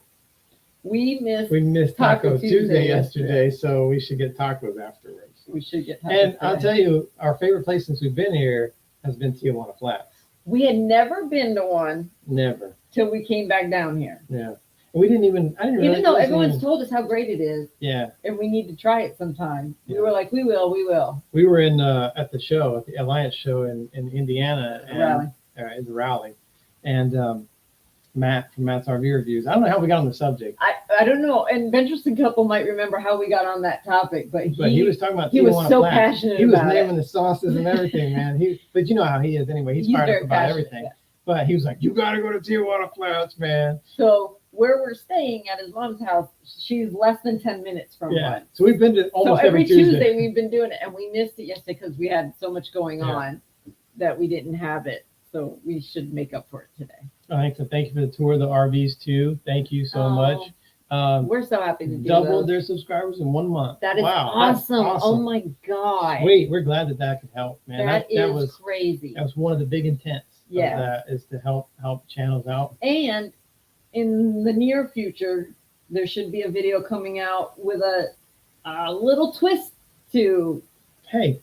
we missed Taco Tuesday yesterday, so we should get tacos afterwards." We should get tacos. And I'll tell you, our favorite place since we've been here has been Tijuana Flats. We had never been to one. Never. Till we came back down here. Yeah. I didn't even though everyone's told us how great it is. Yeah. And we need to try it sometime. Yeah. We were like, we will. We were at the show, at the Alliance show in Indiana. In the rally. And Matt from Matt's RV Reviews. I don't know how we got on the subject. I don't know. And Venturesome Couple might remember how we got on that topic, but he was talking about he was so passionate about it. He was naming the sauces and everything, man. But you know how he is anyway. He's fired up about everything. Yeah. But he was like, you got to go to Tijuana Flats, man. So where we're staying at his mom's house, she's less than 10 minutes from one. So we've been to almost every Tuesday we've been doing it, and we missed it yesterday because we had so much going on that we didn't have it. So we should make up for it today. Thank you for the tour of the RVs too. Thank you so much. We're so happy to do doubled their subscribers in 1 month. That is awesome. Oh my God. Sweet. We're glad that could help, man. That was crazy. That was one of the big intents of that, is to help channels out. And in the near future, there should be a video coming out with a little twist to. Hey,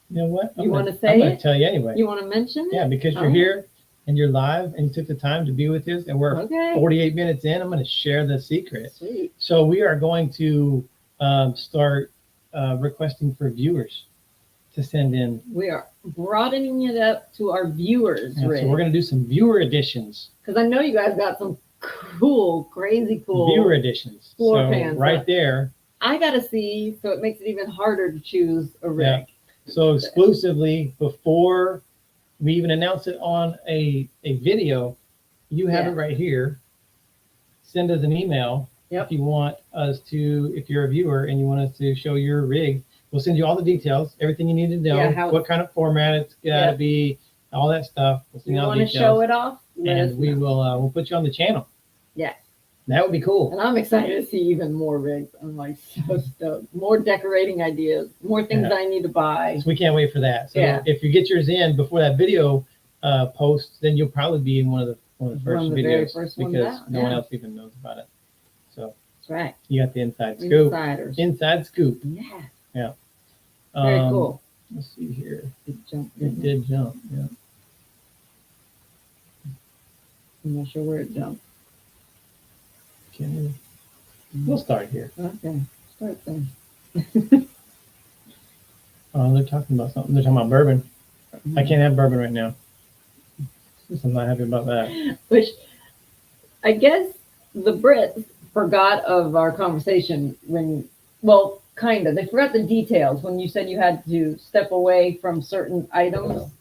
you know what? You want to say I'm going to tell you anyway. You want to mention it? Yeah, because you're here and you're live and you took the time to be with us, and we're 48 minutes in. I'm going to share the secret. Sweet. So we are going to start requesting for viewers to send in. We are broadening it up to our viewers. So we're going to do some viewer editions. Because I know you guys got some crazy cool viewer editions. Floor pans right there. I got to see, so it makes it even harder to choose a rig. Yeah. So exclusively, before we even announce it on a video, you have it right here. Send us an email if you want us to, if you're a viewer and you want us to show your rig. We'll send you all the details, everything you need to know, what kind of format it's got to be, all that stuff. We'll send you all the details. Want to show it off? And we will we'll put you on the channel. Yeah. That would be cool. And I'm excited to see even more rigs. I'm like so stoked. More decorating ideas, more things that I need to buy. So we can't wait for that. So if you get yours in before that video posts, then you'll probably be in one of the first videos because no one else even knows about it. So that's right. You got the inside scoop. Inside scoop. Yeah. Yeah. Very cool. Let's see here. It did jump. Yeah. I'm not sure where it jumped. Okay. We'll start here. Okay. Start there. They're talking about something. They're talking about bourbon. I can't have bourbon right now. I'm not happy about that. Which I guess the Brits forgot of our conversation when, Kind of. They forgot the details when you said you had to step away from certain items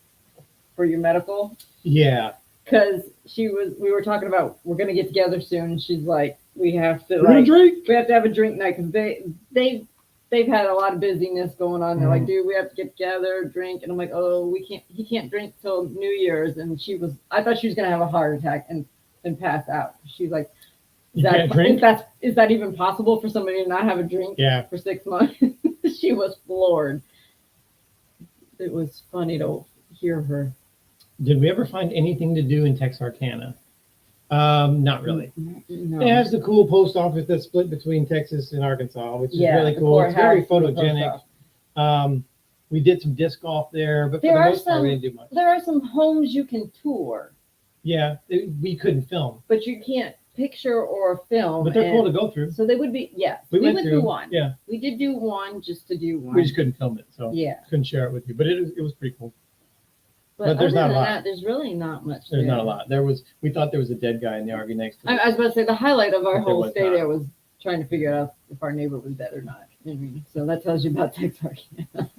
for your medical. Yeah. Because we were talking about, we're going to get together soon. And she's like, we have to drink. We have to have a drink night because they've had a lot of busyness going on. They're like, dude, we have to get together, drink. And I'm like, oh, he can't drink till New Year's. And I thought she was going to have a heart attack and pass out. She's like, is that even possible for somebody to not have a drink for 6 months? She was floored. It was funny to hear her. Did we ever find anything to do in Texarkana? Not really. No. It has the cool post office that's split between Texas and Arkansas, which is really cool. It's very photogenic. We did some disc golf there, but for the most part, we didn't do much. There are some homes you can tour. Yeah, we couldn't film. But you can't picture or film. But they're cool to go through. So they would be, we went through one. Yeah. We did do one just to do one. We just couldn't film it, so couldn't share it with you. But it was pretty cool. But there's not a lot. There's really not much. There's not a lot. We thought there was a dead guy in the RV next to us. I was about to say the highlight of our whole stay there was trying to figure out if our neighbor was dead or not. So that tells you about Texarkana.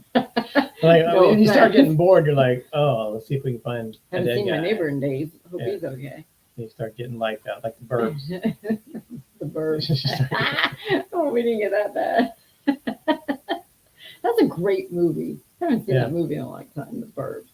When you start getting bored, you're like, oh, let's see if we can find a dead guy. Haven't seen my neighbor in days. Hope he's okay. You start getting like that, like the Burbs. The Burbs. Oh, we didn't get that bad. That's a great movie. I haven't seen that movie in a long time, The Burbs.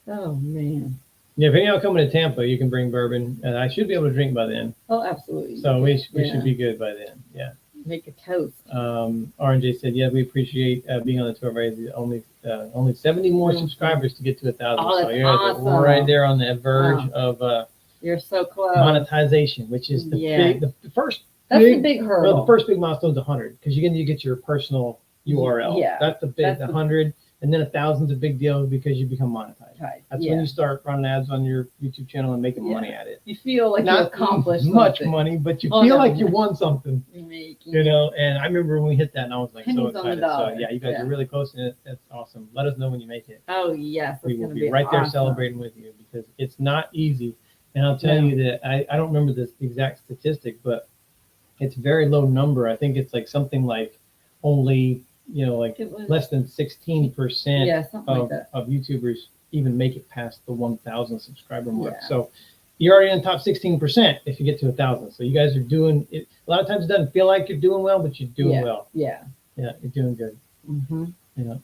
Oh, man. Yeah, if any of y'all coming to Tampa, you can bring bourbon, and I should be able to drink by then. Oh, absolutely. So we should be good by then. Yeah. Make a toast. RJ said, yeah, we appreciate being on the tour. Only 70 more subscribers to get to 1,000. Oh, that's awesome. We're right there on the verge of you're so close. Monetization, which is the first. That's the big hurdle. Well, the first big milestone is 100 because you get your personal URL. Yeah. That's the 100. And then 1,000 is a big deal because you become monetized. Right. That's when you start running ads on your YouTube channel and making money at it. You feel like you accomplished much something. Money, but you feel like you won something. And I remember when we hit that, and I was like so excited. So yeah, you guys are really close, and that's awesome. Let us know when you make it. Oh yes, we will be right there celebrating with you because it's not easy. And I'll tell you that I don't remember the exact statistic, but it's a very low number. I think it's like something like only less than 16% of YouTubers even make it past the 1,000 subscriber mark. Yeah. So you're already in the top 16% if you get to 1,000. So you guys are doing it. A lot of times it doesn't feel like you're doing well, but you're doing well. Yeah. Yeah, you're doing good. Mm-hmm.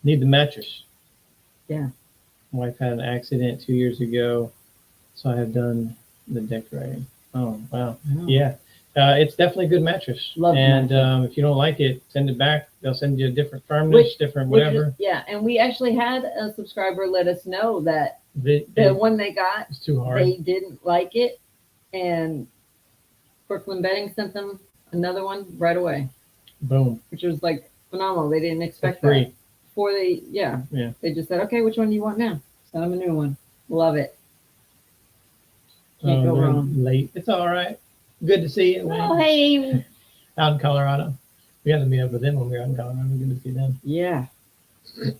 Need the mattress. Yeah. My wife had an accident 2 years ago, so I have done the decorating. Oh, wow. Oh. Yeah. It's definitely a good mattress. Love if you don't like it, send it back. They'll send you a different firmness, different whatever. And we actually had a subscriber let us know that the one they got, it's too hard. They didn't like it, and Brooklyn Bedding sent them another one right away. Boom. Which was like phenomenal. They didn't expect free. That. Before they just said, okay, which one do you want now? Send them a new one. Love it. Can't go wrong. Late. It's all right. Good to see you. Oh, hey. Out in Colorado. We had to meet up with them when we were out in Colorado. Good to see them. Yeah.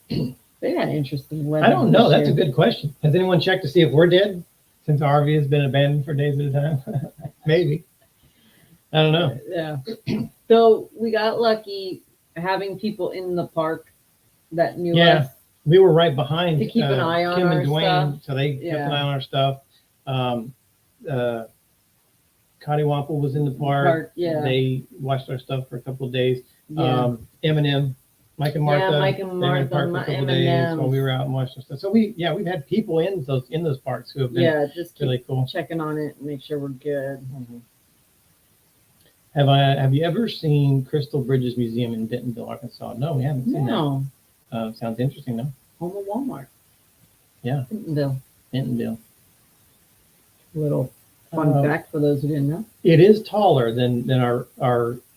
They had interesting weather. I don't know. That's a good question. Has anyone checked to see if we're dead since our RV has been abandoned for days at a time? Maybe. I don't know. Yeah. So we got lucky having people in the park that knew us. We were right behind to keep an eye on Kim our and Dwayne, stuff. So they kept an eye on our stuff. Cottywomple was in the park. They watched our stuff for a couple of days. Eminem, Mike and Martha. Mike and Martha. They were in the park for a couple of days while we were out and watched our stuff. So we've had people in those parks who have been just really cool. Checking on it and make sure we're good. Mm-hmm. Have you ever seen Crystal Bridges Museum in Bentonville, Arkansas? No, we haven't seen that. Sounds interesting, though. Home of Walmart. Yeah. Bentonville. Little fun fact for those who didn't know. It is taller than our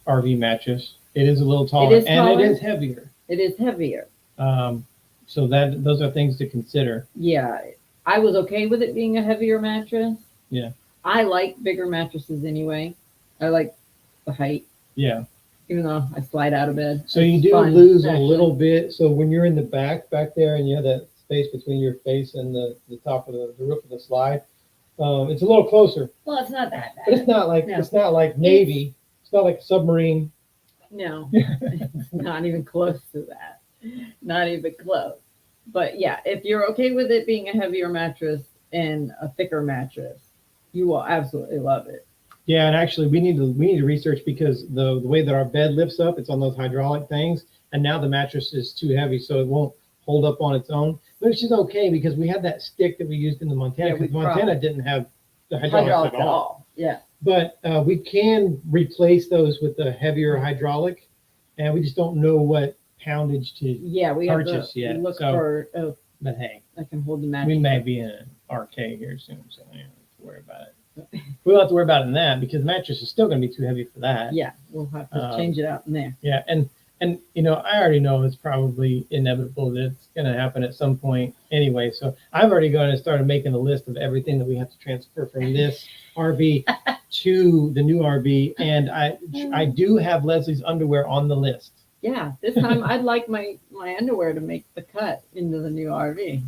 RV mattress. It is a little taller, and it is heavier. It is heavier. So those are things to consider. Yeah, I was okay with it being a heavier mattress. Yeah. I like bigger mattresses anyway. I like the height. Yeah. Even though I slide out of bed. So you do lose a little bit. So when you're in the back there and you have that space between your face and the top of the roof of the slide, it's a little closer. Well, it's not that bad. But it's not like Navy. It's not like a submarine. No, it's not even close to that. Not even close. But yeah, if you're okay with it being a heavier mattress and a thicker mattress, you will absolutely love it. Yeah, and actually we need to research because the way that our bed lifts up, it's on those hydraulic things, and now the mattress is too heavy, so it won't hold up on its own. But it's just okay because we had that stick that we used in the Montana, because Montana didn't have the hydraulics at all. Yeah. But we can replace those with the heavier hydraulic, and we just don't know what poundage to we have purchase to yet. look for but hey, I can hold the mattress. we may be in an RK here soon, so we don't have to worry about it. We don't have to worry about it in that because the mattress is still going to be too heavy for that. Yeah, we'll have to change it out in there. Yeah, and I already know it's probably inevitable that it's going to happen at some point anyway. So I've already gone and started making a list of everything that we have to transfer from this RV to the new RV, and I do have Leslie's underwear on the list. Yeah, this time I'd like my underwear to make the cut into the new RV.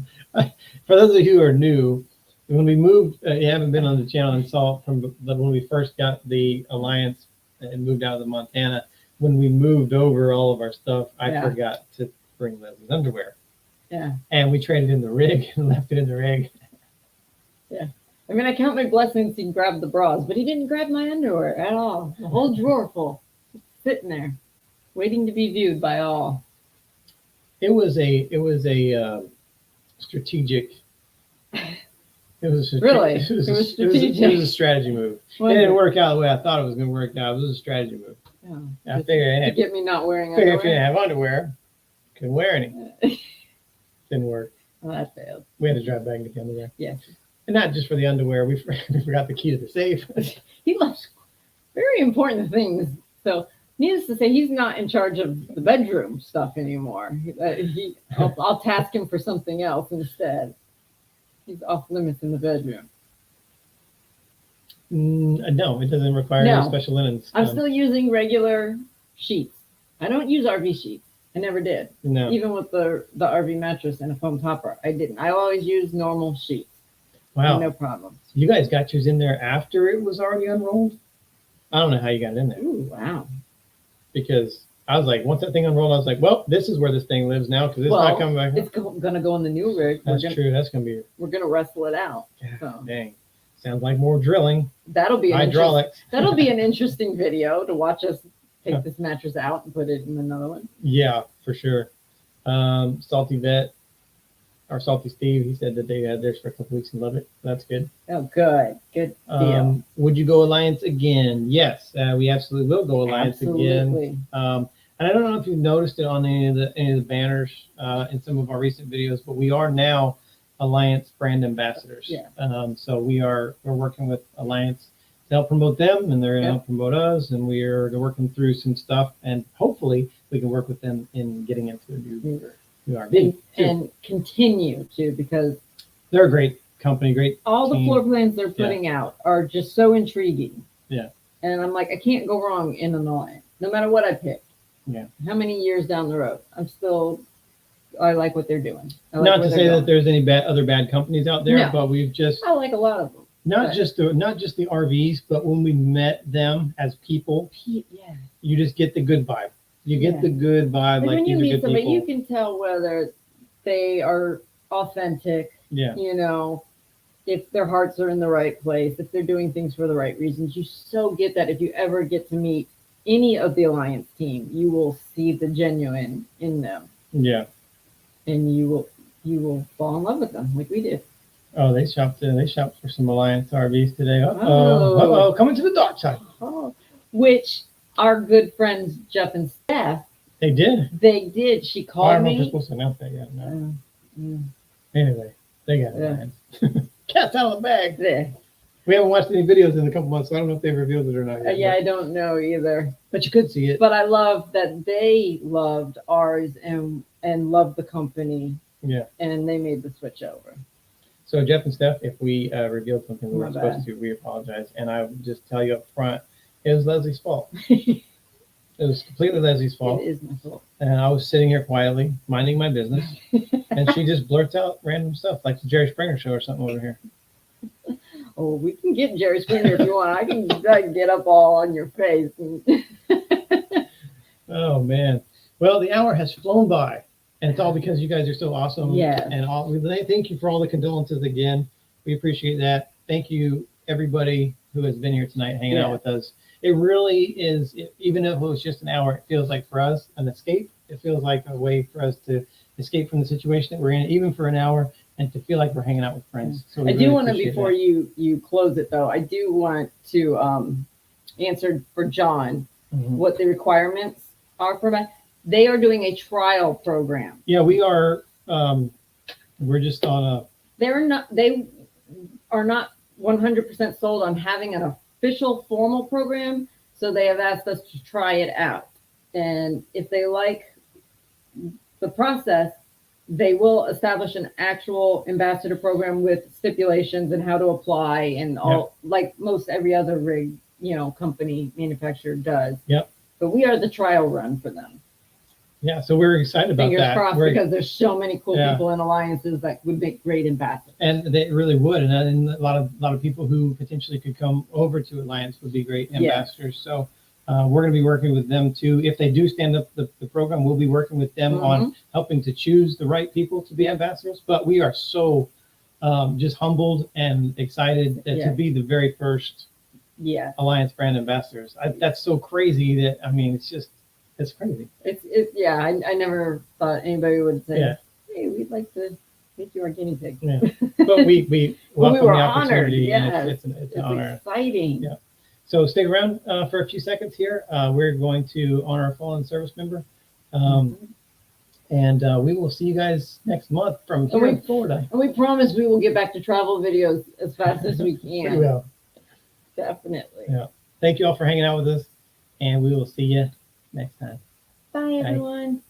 For those of you who are new, when we moved, you haven't been on the channel and saw from when we first got the Alliance and moved out of the Montana. When we moved over all of our stuff, I forgot to bring Leslie's underwear. Yeah. And we traded in the rig and left it in the rig. Yeah. I mean, I count my blessings. He grabbed the bras, but he didn't grab my underwear at all. The whole drawer full, sitting there, waiting to be viewed by all. It was a strategic. It was a strategy move. It didn't work out the way I thought it was going to work out. It was a strategy move. Oh, I figured, to get me not wearing underwear. If you didn't have underwear, couldn't wear any. Didn't work. Well, that failed. We had to drive back and get the underwear. Yes. And not just for the underwear. We forgot the key to the safe. He loves very important things. So, needless to say, he's not in charge of the bedroom stuff anymore. I'll task him for something else instead. He's off limits in the bedroom. No, it doesn't require any special linens. I'm still using regular sheets. I don't use RV sheets. I never did. No. Even with the RV mattress and a foam topper, I didn't. I always use normal sheets. Wow. No problem. You guys got yours in there after it was already unrolled? I don't know how you got it in there. Ooh, wow. Because I was like, once that thing unrolled, I was like, well, this is where this thing lives now because it's not coming back. It's going to go in the new rig. That's true. That's going to be. We're going to wrestle it out. So. Dang. Sounds like more drilling. That'll be hydraulics. That'll be an interesting video to watch us take this mattress out and put it in another one. Yeah, for sure. Salty Vet, or Salty Steve, he said that they had theirs for a couple weeks and loved it. That's good. Oh, good. Good deal. Would you go Alliance again? Yes, we absolutely will go Alliance again. And I don't know if you've noticed it on any of the banners in some of our recent videos, but we are now Alliance brand ambassadors. Yeah. So we're working with Alliance to help promote them, and they're going to help promote us, and we're working through some stuff, and hopefully we can work with them in getting into a new RV and continue to, because they're a great company, great all team. The floor plans they're putting out are just so intriguing. Yeah. And I'm like, I can't go wrong in an Alliance, no matter what I pick. Yeah. How many years down the road, I like what they're doing. Not to say that there's any other bad companies out there, but we've just. I like a lot of them. Not just the RVs, but when we met them as people, you just get the good vibe. You get the good vibe. Like when you meet somebody, people. you can tell whether they are authentic. Yeah. You know, if their hearts are in the right place, if they're doing things for the right reasons. You so get that if you ever get to meet any of the Alliance team, you will see the genuine in them. Yeah. And you will fall in love with them like we did. Oh, they shopped for some Alliance RVs today. Uh-oh, coming to the dark side. Which our good friends Jeff and Steph. They did. She called me. I don't know if we're supposed to announce that yet. No. Anyway, they got Alliance. Cat's out of the bag. Yeah. We haven't watched any videos in a couple months, so I don't know if they've revealed it or not yet. I don't know either. But you could see it. But I love that they loved ours and loved the company. Yeah. And they made the switch over. So Jeff and Steph, if we revealed something we weren't supposed to, we apologize. And I would just tell you up front, it was Leslie's fault. It was completely Leslie's fault. It is my fault. And I was sitting here quietly, minding my business. And she just blurts out random stuff, like the Jerry Springer show or something over here. Oh, we can get Jerry Springer if you want. I can get up all on your face. Oh man. Well, the hour has flown by, and it's all because you guys are so awesome. Yes. And thank you for all the condolences again. We appreciate that. Thank you, everybody who has been here tonight hanging out with us. It really is, even if it was just an hour, it feels like for us an escape. It feels like a way for us to escape from the situation that we're in, even for an hour, and to feel like we're hanging out with friends. So I do want to, before you close it though, I do want to answer for John what the requirements are for that. They are doing a trial program. Yeah, we are. We're just on a. They are not 100% sold on having an official formal program, so they have asked us to try it out. And if they like the process, they will establish an actual ambassador program with stipulations and how to apply and all, like most every other rig, company manufacturer does. Yep. But we are the trial run for them. Yeah, so we're excited about Fingers that. crossed, because there's so many cool people in alliances that would make great ambassadors. And they really would, and a lot of people who potentially could come over to Alliance would be great ambassadors. So we're going to be working with them too. If they do stand up the program, we'll be working with them on helping to choose the right people to be ambassadors. But we are so just humbled and excited that to be the very first Alliance brand ambassadors. That's so crazy that, it's crazy. I never thought anybody would say, hey, we'd like to make you our guinea pig. Yeah. But we welcome were the honored. opportunity. Yes. And it's an honor. Exciting. Yeah. So stick around for a few seconds here. We're going to honor a fallen service member. And we will see you guys next month from here in Florida. And we promise we will get back to travel videos as fast as we can. We will. Definitely. Yeah. Thank you all for hanging out with us, and we will see you next time. Bye, everyone.